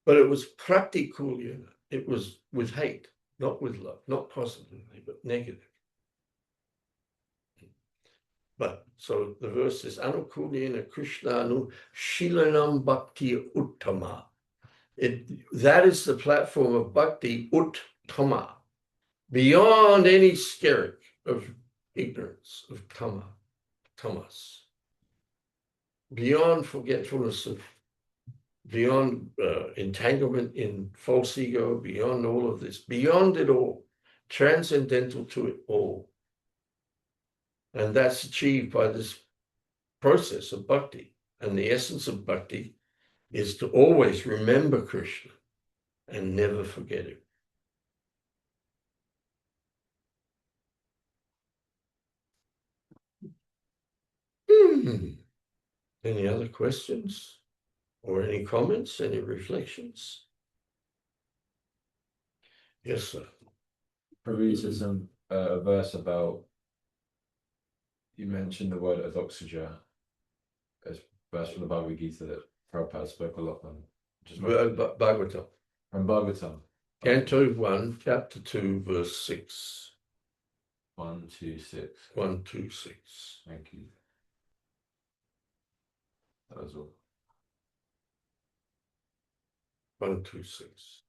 S1: But it was pratikulyena. It was with hate, not with love, not positively, but negative. But so the verse is Anukulyena Krishnanu Shilanam Bhakti Uttama. That is the platform of Bhakti Uttama, beyond any skerrick of ignorance, of tamas, beyond forgetfulness of, beyond entanglement in false ego, beyond all of this, beyond it all, transcendental to it all, And that's achieved by this process of bhakti. And the essence of bhakti is to always remember Krishna and never forget him. Any other questions or any comments, any reflections? Yes, sir.
S5: Prabhu says a verse about, you mentioned the word adoxaja as verse from the Bhagavad Gita that Prabhupada spoke a lot on.
S1: Bhagavatam.
S5: From Bhagavatam.
S1: Canto 1, chapter 2, verse 6.
S5: 1, 2, 6.
S1: 1, 2, 6.
S5: Thank you. That was all.
S1: 1, 2, 6.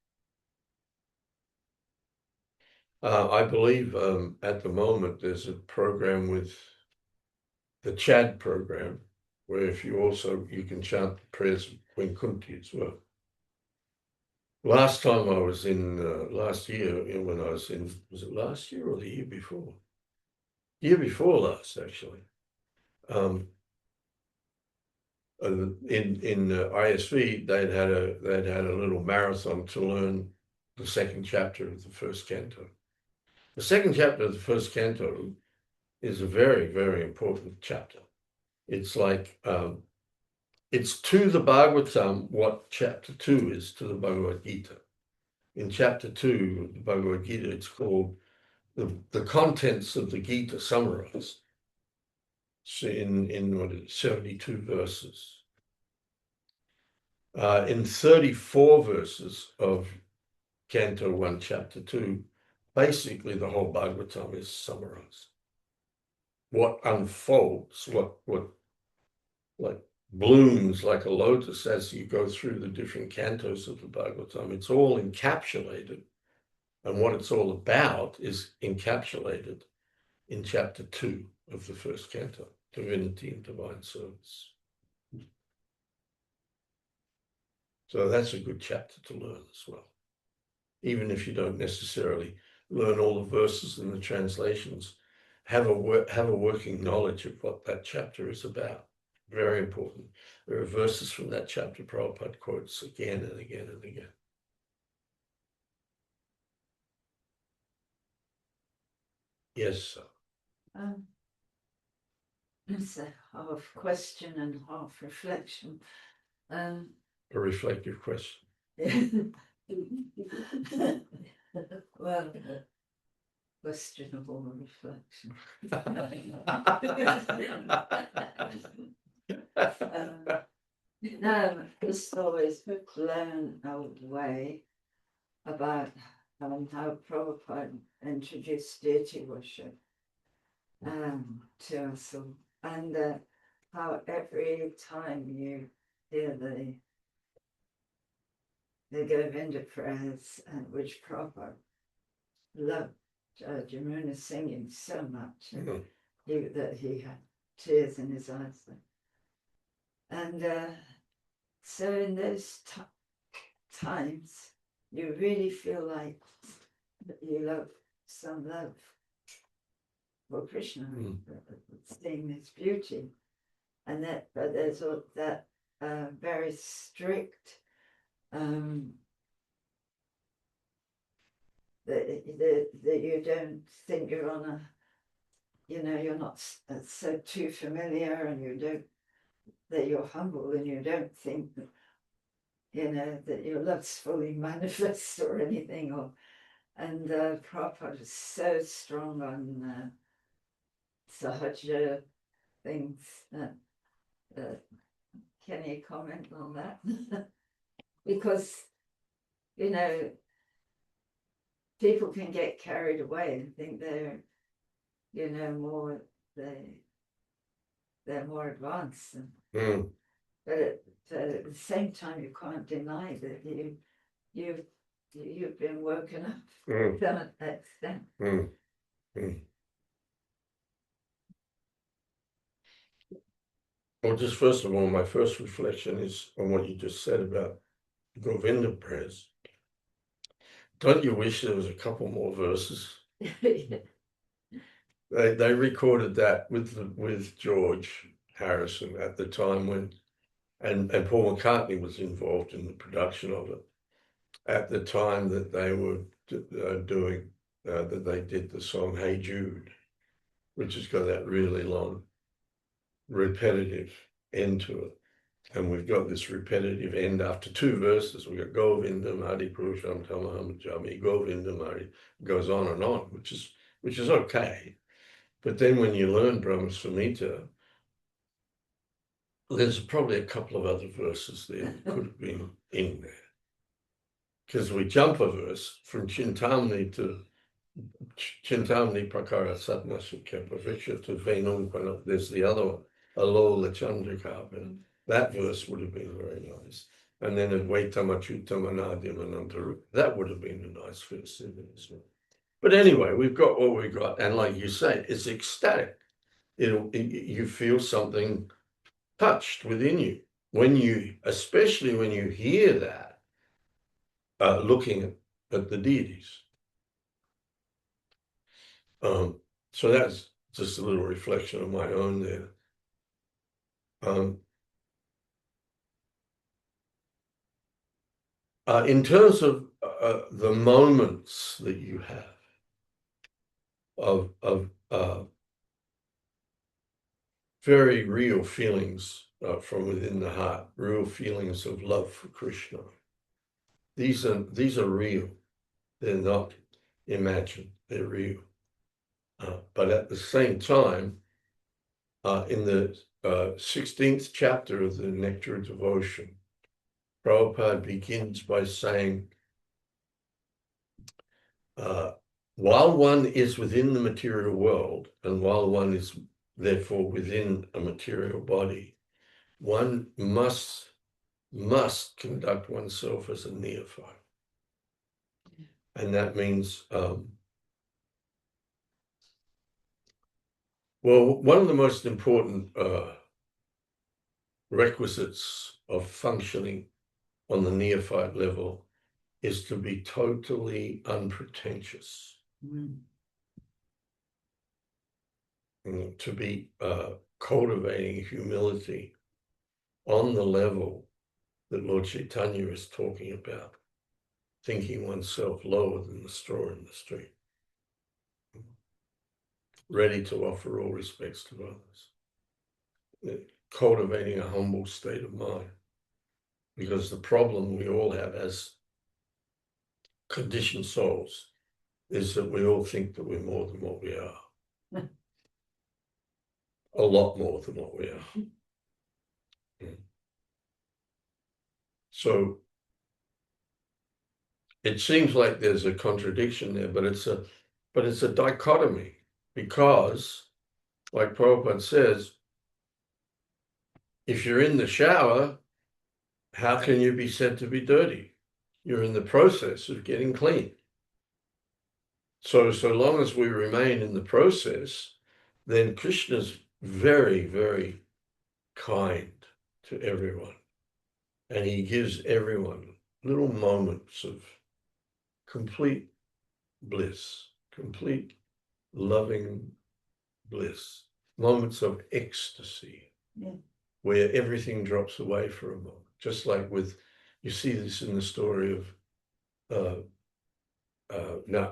S1: I believe at the moment there's a program with the Chad program, where if you can chant the prayers of Queen Kunti as well. Last time I was in, last year, when I was in, was it last year or the year before? Year before last, actually. In ISV, they'd had a little marathon to learn the second chapter of the first canto. The second chapter of the first canto is a very, very important chapter. It's like, it's to the Bhagavatam what chapter 2 is to the Bhagavad Gita. In chapter 2 of the Bhagavad Gita, it's called the contents of the Gita summarized. So in what is it, 72 verses. In 34 verses of Canto 1, Chapter 2, basically the whole Bhagavatam is summarized. What unfolds, what like blooms like a lotus as you go through the different cantos of the Bhagavatam, it's all encapsulated. And what it's all about is encapsulated in chapter 2 of the first canto, Divinity and Divine Service. So that's a good chapter to learn as well. Even if you don't necessarily learn all the verses and the translations, have a working knowledge of what that chapter is about. Very important. There are verses from that chapter Prabhupada quotes again and again and again. Yes, sir.
S3: It's a half question and half reflection.
S1: A reflective question.
S3: Well, questionable reflection. No, just always blown away about how Prabhupada introduced deity worship to us all, and how every time you hear the Govinda prayers, which Prabhupada loved Jamuna singing so much, that he had tears in his eyes. And so in those times, you really feel like you love some love for Krishna, seeing his beauty, and that, but there's all that very strict that you don't think you're on a, you're not so too familiar, and you don't, that you're humble, and you don't think that, that your love's fully manifest or anything, and Prabhupada is so strong on sahaja things. Can you comment on that? Because, people can get carried away and think they're, more, they're more advanced. But at the same time, you can't deny that you've been woken up to that extent.
S1: Well, just first of all, my first reflection is on what you just said about Govinda prayers. Don't you wish there was a couple more verses? They recorded that with George Harrison at the time when, and Paul McCartney was involved in the production of it at the time that they were doing that they did the song "Hey Jude," which has got that really long, repetitive end to it. And we've got this repetitive end after two verses. We've got Govindam Hari Purusham Tamaham Jami, Govindam Hari, goes on, which is okay. But then when you learn Brahma Samhita, there's probably a couple of other verses there that could have been in there. Because we jump a verse from Chintamani to Chintamani Prakara Satma Sukya Paviksha to Venum, there's the other one, Alola Chandrika. That verse would have been very nice. And then Advaitama Chutama Nadyam Anantaru, that would have been a nice verse in there as well. But anyway, we've got what we got. And like you say, it's ecstatic. You feel something touched within you especially when you hear that, looking at the deities. So that's just a little reflection of my own there. In terms of the moments that you have of very real feelings from within the heart, real feelings of love for Krishna. These are real. They're not imagined. They're real. But at the same time, in the 16th chapter of the Nectar of Devotion, Prabhupada begins by saying, while one is within the material world, and while one is therefore within a material body, one must conduct oneself as a neophyte. And that means, well, one of the most important requisites of functioning on the neophyte level is to be totally unpretentious. To be cultivating humility on the level that Lord Chaitanya is talking about, thinking oneself lower than the straw in the street, ready to offer all respects to others, cultivating a humble state of mind. Because the problem we all have as conditioned souls is that we all think that we're more than what we are. A lot more than what we are. So it seems like there's a contradiction there, but it's a dichotomy, because, like Prabhupada says, if you're in the shower, how can you be said to be dirty? You're in the process of getting clean. So long as we remain in the process, then Krishna's very, very kind to everyone. And he gives everyone little moments of complete bliss, complete loving bliss, moments of ecstasy, where everything drops away for a moment. Just like you see this in the story of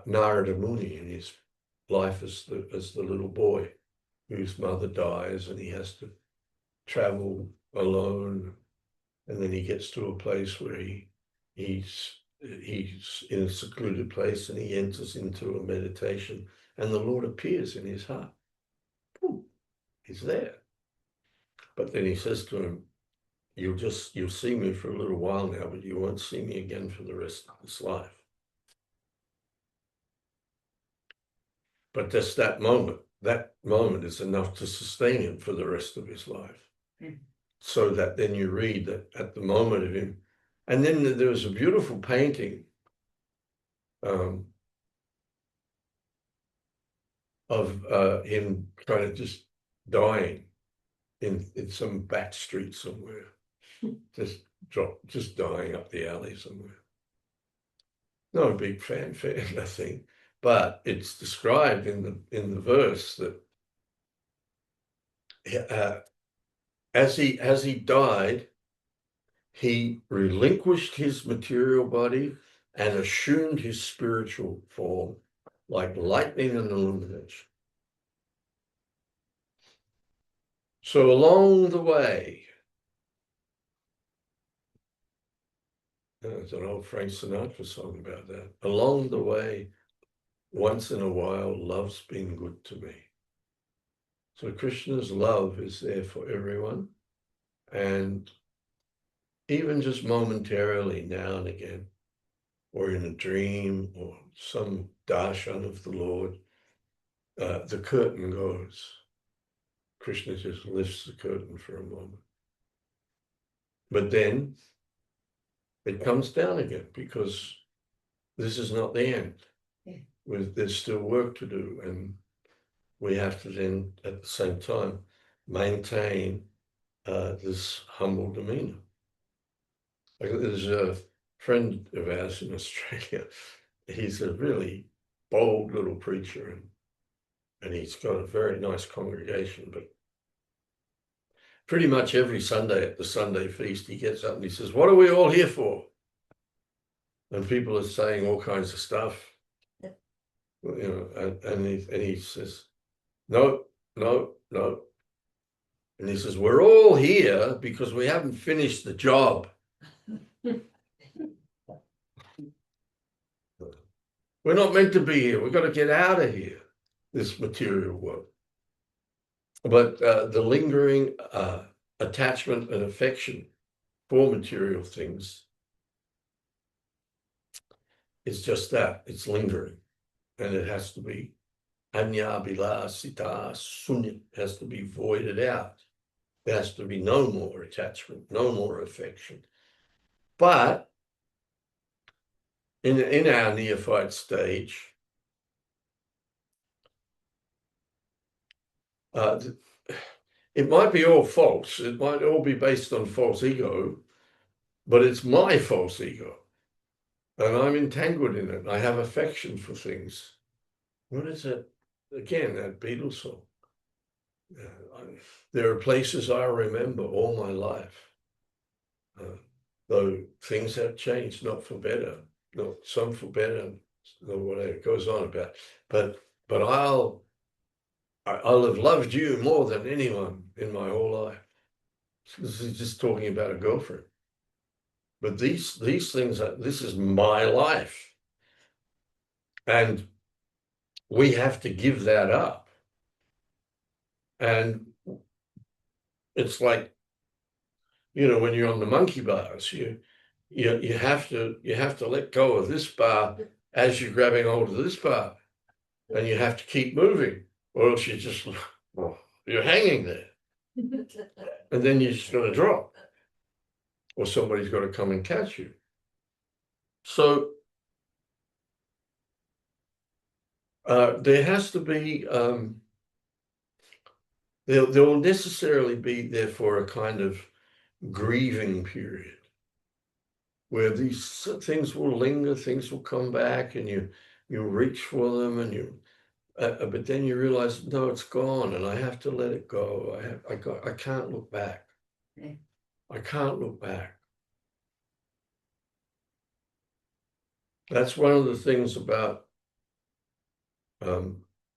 S1: Narada Muni in his life as the little boy whose mother dies, and he has to travel alone, and then he gets to a place where he's in a secluded place, and he enters into a meditation, and the Lord appears in his heart. Boom, he's there. But then he says to him, you'll see me for a little while now, but you won't see me again for the rest of this life. But just that moment is enough to sustain him for the rest of his life. So that then you read that at the moment of him, and then there was a beautiful painting of him kind of just dying in some back street somewhere, just dying up the alley somewhere. Not a big fanfare, nothing, but it's described in the verse that as he died, he relinquished his material body and assumed his spiritual form like lightning and illumination. So along the way, there's an old Frank Sinatra song about that. Along the way, once in a while, love's been good to me. So Krishna's love is there for everyone. And even just momentarily now and again, or in a dream or some darshan of the Lord, the curtain goes. Krishna just lifts the curtain for a moment. But then it comes down again because this is not the end.
S3: Yeah.
S1: There's still work to do, and we have to then at the same time maintain this humble demeanor. Like there's a friend of ours in Australia. He's a really bold little preacher, and he's got a very nice congregation, but pretty much every Sunday at the Sunday feast, he gets up and he says, "What are we all here for?" And people are saying all kinds of stuff, you know, and he says, "No, no, no." And he says, "We're all here because we haven't finished the job. We're not meant to be here. We've got to get out of here, this material world." But the lingering attachment and affection for material things is just that. It's lingering. And it has to be anya bilasita sunya, has to be voided out. There has to be no more attachment, no more affection. But in our neophyte stage, it might be all false. It might all be based on false ego, but it's my false ego. And I'm entangled in it. I have affection for things. What is it? Again, that Beatles song. There are places I remember all my life. Though things have changed, not for better, not some for better, or whatever it goes on about. But I'll have loved you more than anyone in my whole life. This is just talking about a girlfriend. But these things this is my life. And we have to give that up. And it's like, you know, when you're on the monkey bars, you have to let go of this bar as you're grabbing hold of this bar, and you have to keep moving, or else you're hanging there, and then you're just going to drop, or somebody's got to come and catch you. So there has to be there will necessarily be therefore a kind of grieving period where these things will linger, things will come back, and you reach for them, and but then you realize, no, it's gone, and I have to let it go. I can't look back.
S3: Yeah.
S1: I can't look back. That's one of the things about the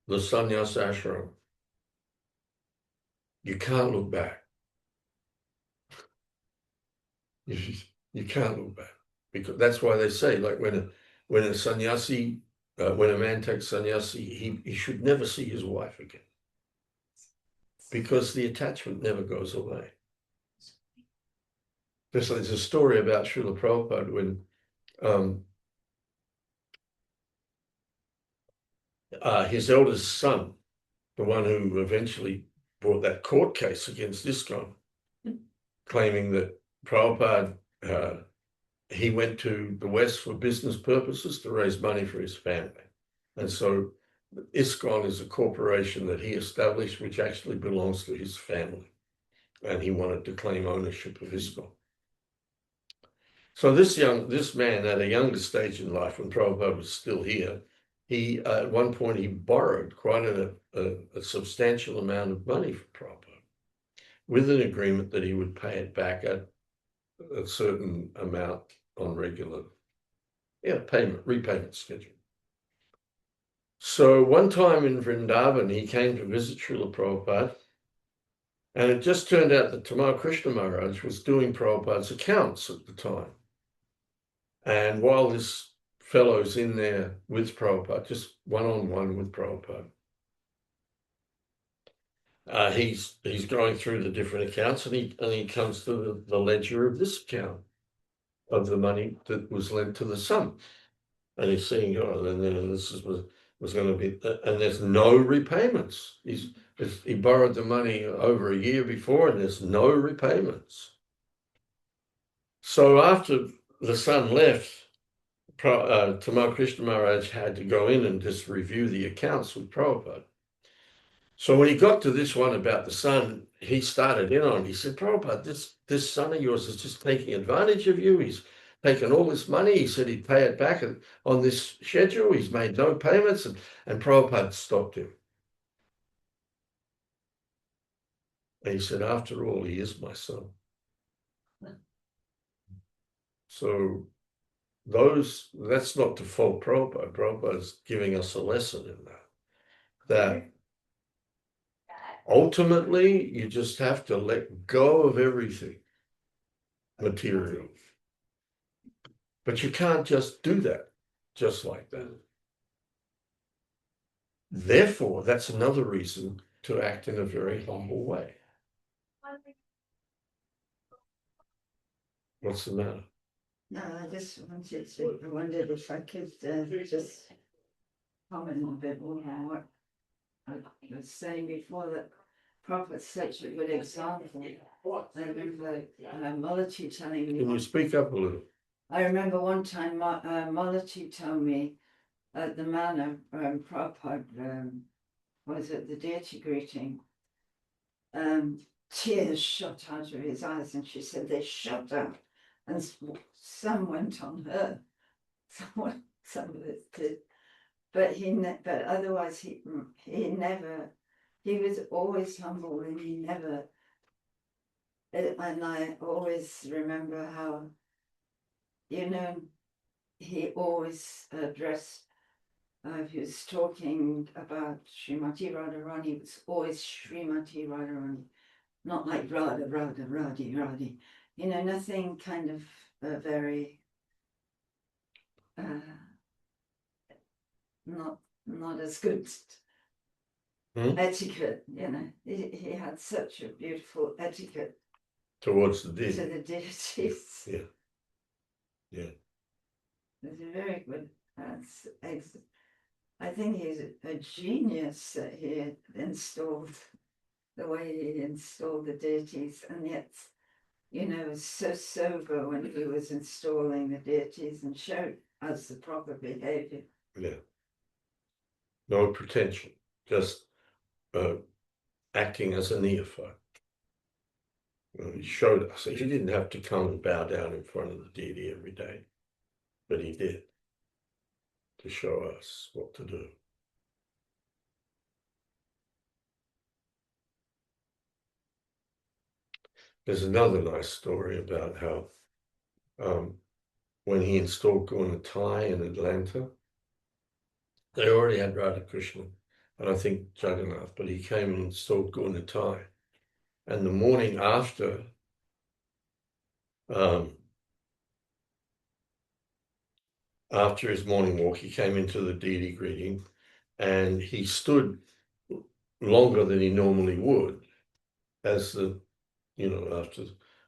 S1: sannyas ashram. You can't look back. You can't look back, because that's why they say, like when a sannyasi, when a man takes sannyasi, he should never see his wife again, because the attachment never goes away. There's a story about Srila Prabhupada when his eldest son, the one who eventually brought that court case against ISKCON, claiming that Prabhupada, he went to the West for business purposes to raise money for his family. And so ISKCON is a corporation that he established, which actually belongs to his family. And he wanted to claim ownership of ISKCON. So this man at a younger stage in life, when Prabhupada was still here, he at one point he borrowed quite a substantial amount of money from Prabhupada, with an agreement that he would pay it back at a certain amount on regular, repayment schedule. So one time in Vrindavan, he came to visit Srila Prabhupada, and it just turned out that Tamal Krishna Maharaj was doing Prabhupada's accounts at the time. And while this fellow's in there with Prabhupada, just one-on-one with Prabhupada, he's going through the different accounts, and he comes to the ledger of this account of the money that was lent to the son, and he's seeing, and then this was going to be, and there's no repayments. He borrowed the money over a year before, and there's no repayments. So after the son left, Tamal Krishna Maharaj had to go in and just review the accounts with Prabhupada. So when he got to this one about the son, he started in on it. He said, Prabhupada, this son of yours is just taking advantage of you. He's taken all this money. He said he'd pay it back on this schedule. He's made no payments. And Prabhupada stopped him. And he said, after all, he is my son. So that's not to fault Prabhupada. Prabhupada's giving us a lesson in that ultimately you just have to let go of everything material. But you can't just do that just like that. Therefore, that's another reason to act in a very humble way. What's the matter?
S3: No, I just wondered if I could just comment a bit more on what I was saying before, that Prophet's such a good example. I remember Malachi telling me.
S1: Can you speak up a little?
S3: I remember one time Malachi told me at the manor, Prabhupada was at the deity greeting, tears shot out of his eyes, and she said they shot out, and some went on her, some of it did, but but otherwise he was always humble, and he never. And I always remember how, he always addressed. If he was talking about Srimati Radharani, it was always Srimati Radharani, not like Radha, Radhi. Nothing kind of very not as good etiquette. He had such a beautiful etiquette
S1: towards the deity.
S3: To the deities.
S1: Yeah.
S3: It was a very good. I think he's a genius that he installed the way he installed the deities, and yet, was so sober when he was installing the deities and showed us the proper behavior.
S1: Yeah. No pretension, just acting as a neophyte. He showed us. He didn't have to come and bow down in front of the deity every day, but he did, to show us what to do. There's another nice story about how when he installed Gunatai in Atlanta, they already had Radha Krishna, and I think Jagannath, but he came and installed Gunatai. And the morning after, after his morning walk, he came into the deity greeting, and he stood longer than he normally would, as after.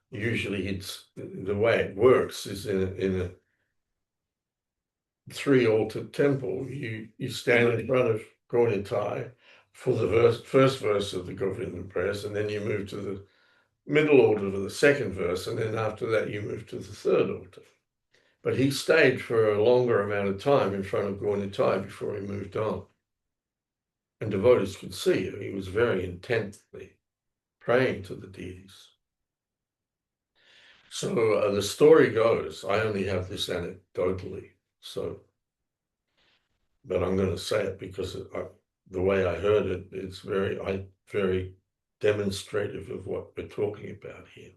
S1: Usually, the way it works is in a three-altar temple. You stand in front of Gaudiyai for the first verse of the Govinda prayers, and then you move to the middle altar for the second verse, and then after that you move to the third altar. But he stayed for a longer amount of time in front of Gaudiyai before he moved on. And devotees could see he was very intently praying to the deities. So the story goes, I only have this anecdotally, so but I'm going to say it because the way I heard it, it's very demonstrative of what we're talking about here.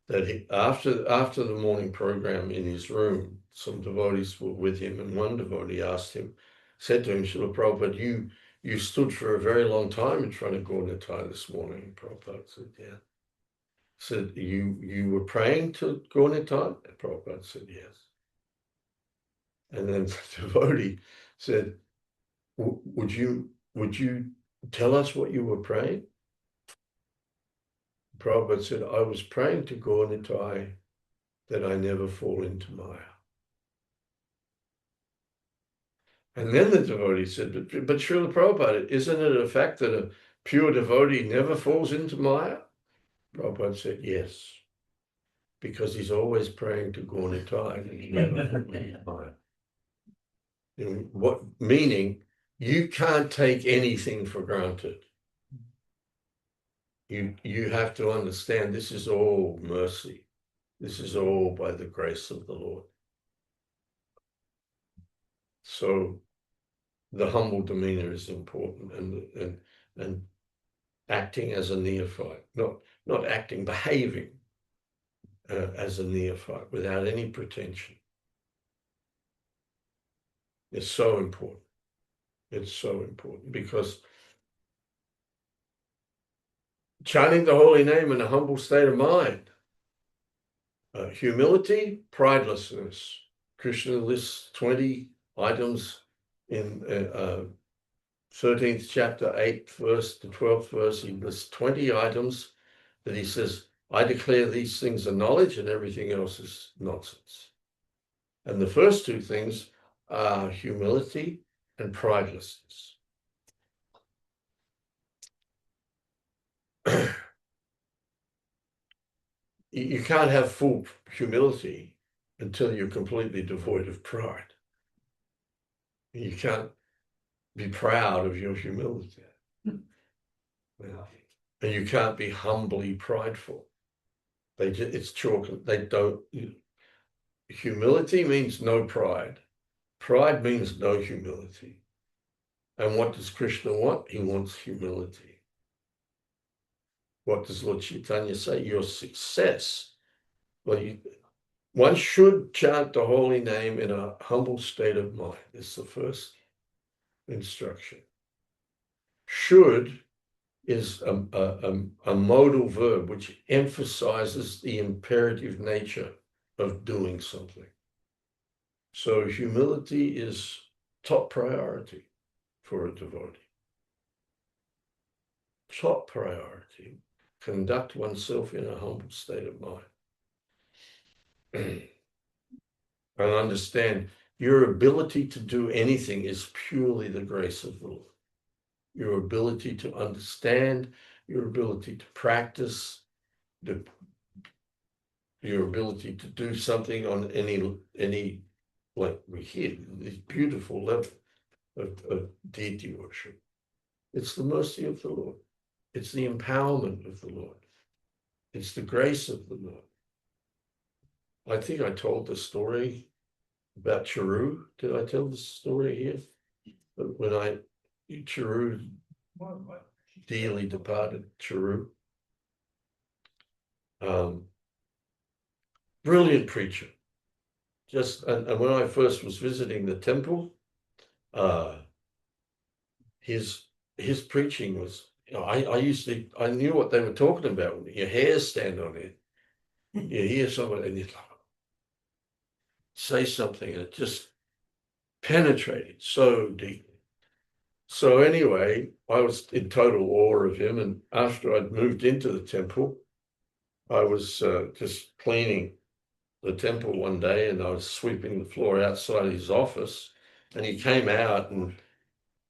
S1: That after the morning program in his room, some devotees were with him, and one devotee said to him, Srila Prabhupada, you stood for a very long time in front of Gaura this morning. And Prabhupada said, yeah. Said, you were praying to Gaura? Prabhupada said, yes. And then the devotee said, would you tell us what you were praying? Prabhupada said, I was praying to Gaura that I never fall into Maya. And then the devotee said, but Srila Prabhupada, isn't it a fact that a pure devotee never falls into Maya? Prabhupada said, yes, because he's always praying to Gaura. What meaning? You can't take anything for granted. You have to understand this is all mercy. This is all by the grace of the Lord. So the humble demeanor is important, and acting as a neophyte, not acting, behaving as a neophyte without any pretension. It's so important. It's so important because chanting the holy name in a humble state of mind, humility, pridelessness. Krishna lists 20 items in 13th chapter, 8th verse to 12th verse. He lists 20 items that he says, I declare these things are knowledge and everything else is nonsense. And the first two things are humility and pridelessness. You can't have full humility until you're completely devoid of pride. You can't be proud of your humility. And you can't be humbly prideful. It's chalk. They don't. Humility means no pride. Pride means no humility. And what does Krishna want? He wants humility. What does Lord Chaitanya say? Your success. Well, one should chant the holy name in a humble state of mind. It's the first instruction. Should is a modal verb which emphasizes the imperative nature of doing something. So humility is top priority for a devotee. Top priority. Conduct oneself in a humble state of mind. And understand your ability to do anything is purely the grace of the Lord. Your ability to understand, your ability to practice, your ability to do something on any like we hear, this beautiful level of deity worship. It's the mercy of the Lord. It's the empowerment of the Lord. It's the grace of the Lord. I think I told the story about Charu. Did I tell the story here? When Charu, dearly departed Charu. Brilliant preacher. And when I first was visiting the temple, his preaching was, I knew what they were talking about. When your hairs stand on it, you hear someone and you say something and it just penetrated so deeply. So anyway, I was in total awe of him. And after I'd moved into the temple, I was just cleaning the temple one day, and I was sweeping the floor outside his office, and he came out and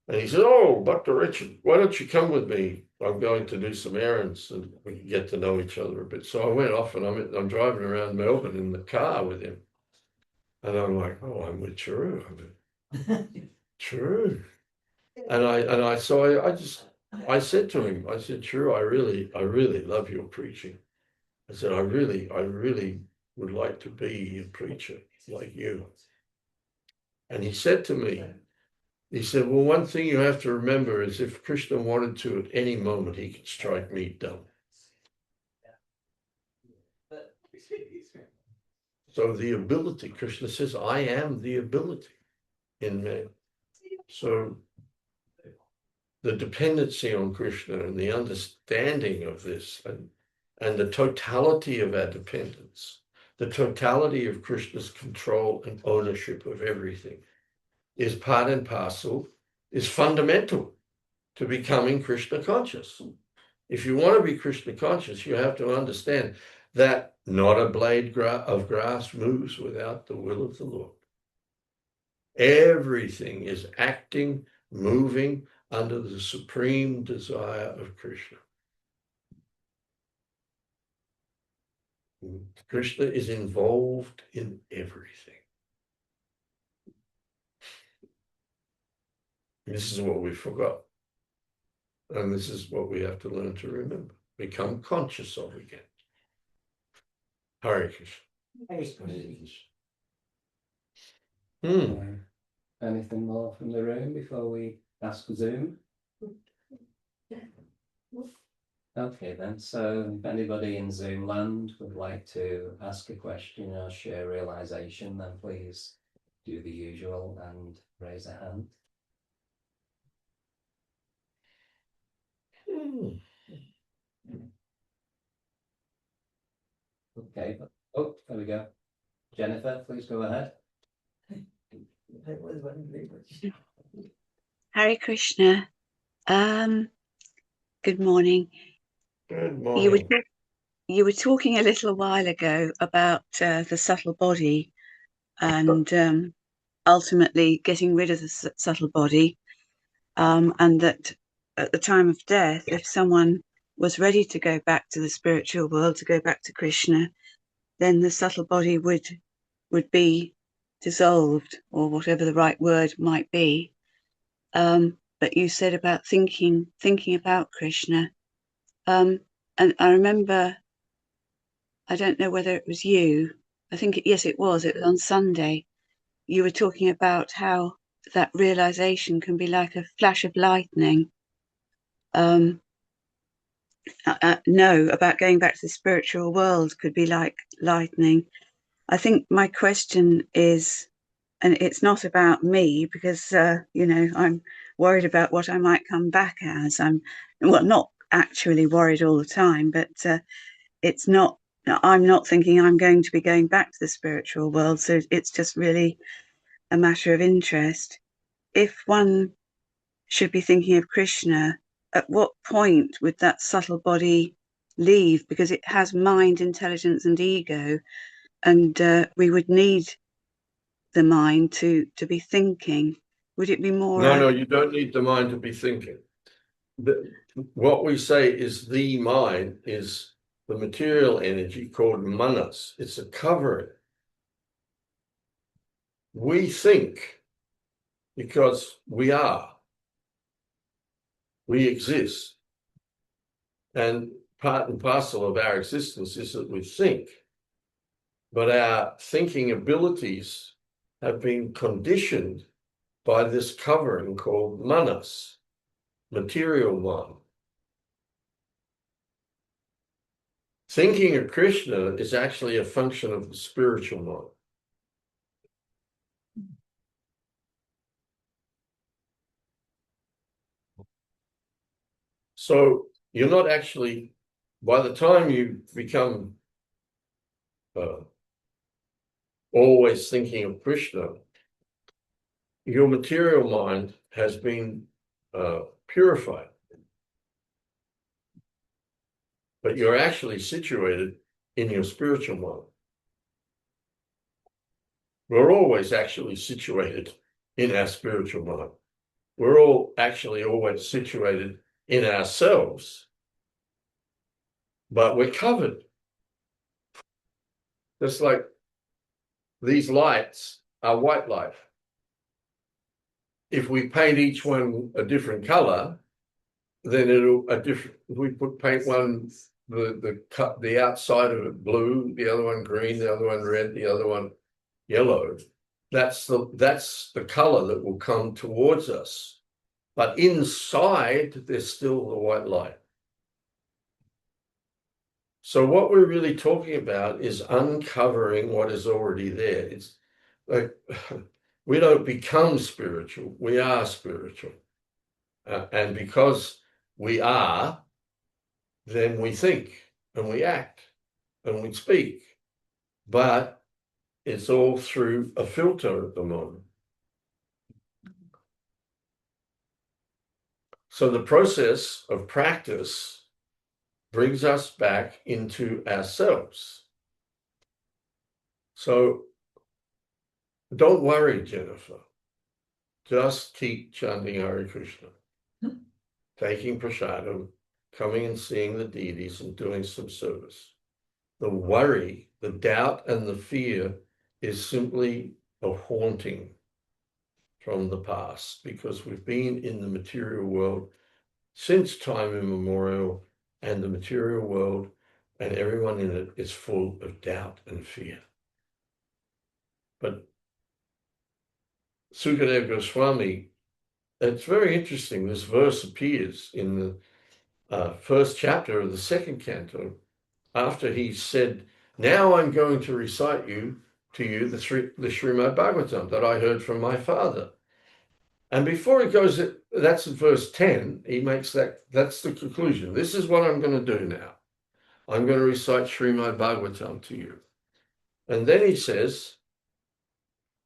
S1: he said, "Oh, Dr. Richard, why don't you come with me? I'm going to do some errands and we can get to know each other a bit." So I went off, and I'm driving around Melbourne in the car with him. And I'm like, "Oh, I'm with Charu." Charu. I said to him, I said, "Charu, I really love your preaching." I said, I really would like to be a preacher like you. And he said to me, He said, well, one thing you have to remember is if Krishna wanted to at any moment, he could strike me dumb. So the ability, Krishna says, I am the ability in man. So the dependency on Krishna and the understanding of this and the totality of our dependence, the totality of Krishna's control and ownership of everything is part and parcel, is fundamental to becoming Krishna conscious. If you want to be Krishna conscious, you have to understand that not a blade of grass moves without the will of the Lord. Everything is acting, moving under the supreme desire of Krishna. Krishna is involved in everything. This is what we forgot. And this is what we have to learn to remember. Become conscious of again. Hare Krishna.
S6: Anything more from the room before we ask Zoom? Okay then, so if anybody in Zoom land would like to ask a question or share realization, then please do the usual and raise a hand. Okay, oh, there we go. Jennifer, please go ahead.
S7: Hare Krishna. Good morning.
S1: Good morning.
S7: You were talking a little while ago about the subtle body and ultimately getting rid of the subtle body, and that at the time of death, if someone was ready to go back to the spiritual world, to go back to Krishna, then the subtle body would be dissolved, or whatever the right word might be. But you said about thinking about Krishna. And I remember, I don't know whether it was you, I think, yes, it was on Sunday. You were talking about how that realization can be like a flash of lightning. No, about going back to the spiritual world could be like lightning. I think my question is, and it's not about me because, I'm worried about what I might come back as. I'm not actually worried all the time, but I'm not thinking I'm going to be going back to the spiritual world. So it's just really a matter of interest. If one should be thinking of Krishna, at what point would that subtle body leave? Because it has mind, intelligence, and ego, and we would need the mind to be thinking. Would it be more?
S1: No, you don't need the mind to be thinking. What we say is the mind is the material energy called manas. It's a covering. We think because we exist. And part and parcel of our existence is that we think. But our thinking abilities have been conditioned by this covering called manas, material mind. Thinking of Krishna is actually a function of the spiritual mind. So you're not actually, by the time you become always thinking of Krishna, your material mind has been purified. But you're actually situated in your spiritual mind. We're always actually situated in our spiritual mind. We're all actually always situated in ourselves, but we're covered. Just like these lights are white light. If we paint each one a different color, then if we paint one, the outside of it blue, the other one green, the other one red, the other one yellow, that's the color that will come towards us. But inside, there's still the white light. So what we're really talking about is uncovering what is already there. It's like we don't become spiritual, we are spiritual. And because we are, then we think and we act and we speak. But it's all through a filter at the moment. So the process of practice brings us back into ourselves. So don't worry, Jennifer. Just keep chanting Hare Krishna, taking prasadam, coming and seeing the deities and doing some service. The worry, the doubt and the fear is simply a haunting from the past, because we've been in the material world since time immemorial, and the material world and everyone in it is full of doubt and fear. But Sukadeva Goswami, it's very interesting, this verse appears in the first chapter of the second canto, after he said, now I'm going to recite to you the Srimad Bhagavatam that I heard from my father. And before he goes, that's in verse 10, he makes that's the conclusion. This is what I'm going to do now. I'm going to recite Srimad Bhagavatam to you. And then he says,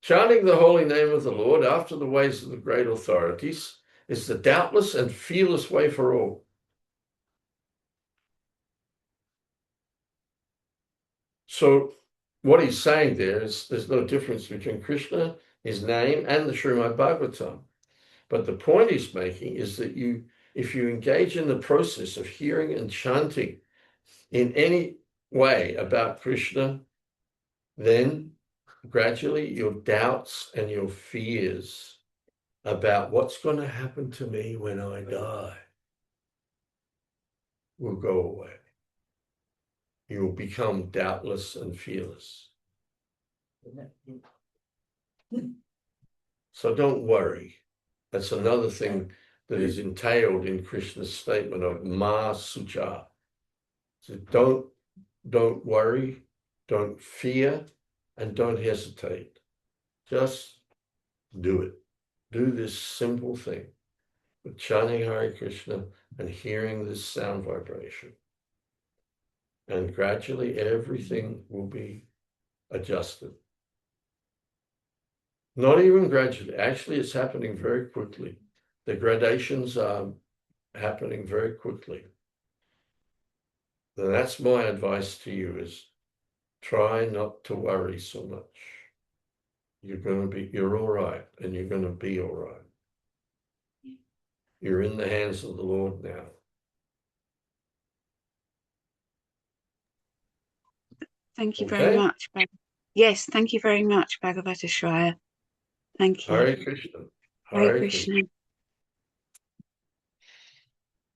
S1: chanting the holy name of the Lord after the ways of the great authorities is the doubtless and fearless way for all. So what he's saying there is there's no difference between Krishna, his name, and the Srimad Bhagavatam. But the point he's making is that if you engage in the process of hearing and chanting in any way about Krishna, then gradually your doubts and your fears about what's going to happen to me when I die will go away. You will become doubtless and fearless. So don't worry. That's another thing that is entailed in Krishna's statement of Ma Sucha. So don't worry, don't fear, and don't hesitate. Just do it. Do this simple thing with chanting Hare Krishna and hearing this sound vibration. And gradually everything will be adjusted. Not even gradually. Actually, it's happening very quickly. The gradations are happening very quickly. And that's my advice to you is try not to worry so much. You're all right, and you're going to be all right. You're in the hands of the Lord now.
S7: Thank you very much. Yes, thank you very much, Bhagavat Ashraya. Thank you.
S1: Hare Krishna.
S7: Hare Krishna.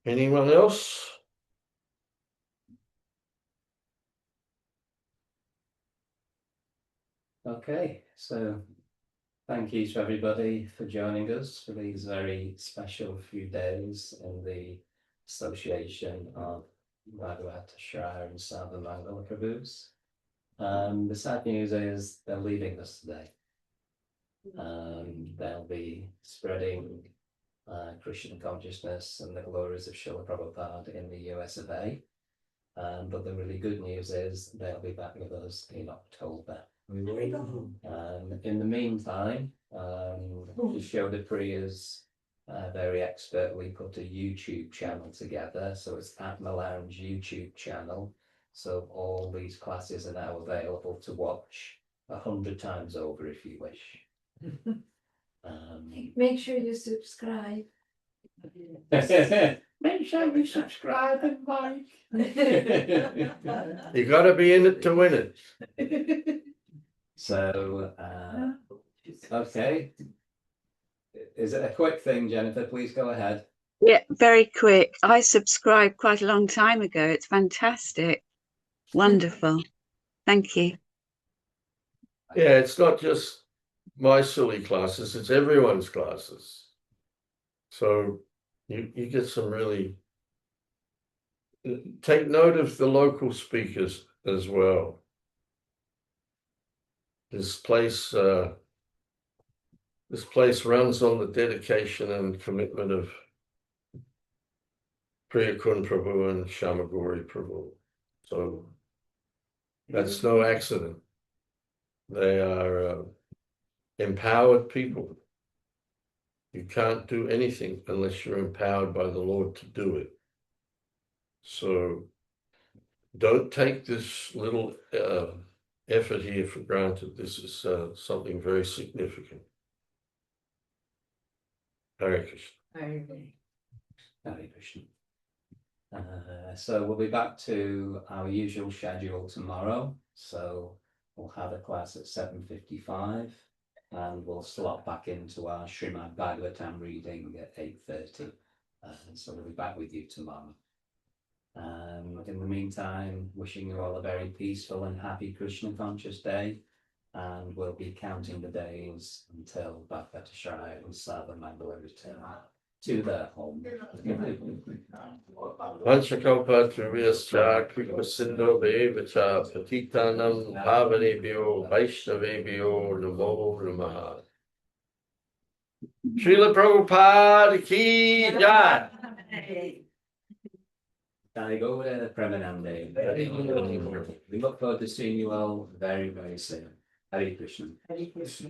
S1: Anyone else?
S6: Okay, so thank you to everybody for joining us for these very special few days in the association of Bhagavat Ashraya and Sarvamangala Prabhus. The sad news is they're leaving us today. They'll be spreading Krishna consciousness and the glories of Srila Prabhupada in the US of A. But the really good news is they'll be back with us in October. In the meantime, Yashoda Priya's very expertly put a YouTube channel together. So it's Atma Lounge YouTube channel. So all these classes are now available to watch 100 times over if you wish.
S2: Make sure you subscribe.
S6: Make sure you subscribe and like.
S1: You got to be in it to win it.
S6: So, okay. Is it a quick thing, Jennifer? Please go ahead.
S7: Yeah, very quick. I subscribed quite a long time ago. It's fantastic. Wonderful. Thank you.
S1: Yeah, it's not just my silly classes, it's everyone's classes. So you get some really, take note of the local speakers as well. This place runs on the dedication and commitment of Priyakun Prabhu and Shamaguri Prabhu. So that's no accident. They are empowered people. You can't do anything unless you're empowered by the Lord to do it. So don't take this little effort here for granted. This is something very significant. Hare Krishna.
S6: Hare Krishna. So we'll be back to our usual schedule tomorrow. So we'll have a class at 7:55 and we'll slot back into our Srimad Bhagavatam reading at 8:30. So we'll be back with you tomorrow. In the meantime, wishing you all a very peaceful and happy Krishna conscious day. And we'll be counting the days until Bhagavat Ashraya and Sarvamangala return to their home.
S1: Vanchakalpa Triviyascha Kripa Sindho Vevacha Patitanam Pavanebhyo Vaishnavebhyo Namo Namaha. Srila Prabhupada Ki Jai.
S6: Can go to Premanande? We look forward to seeing you all very, very soon. Hare Krishna.
S3: Hare Krishna.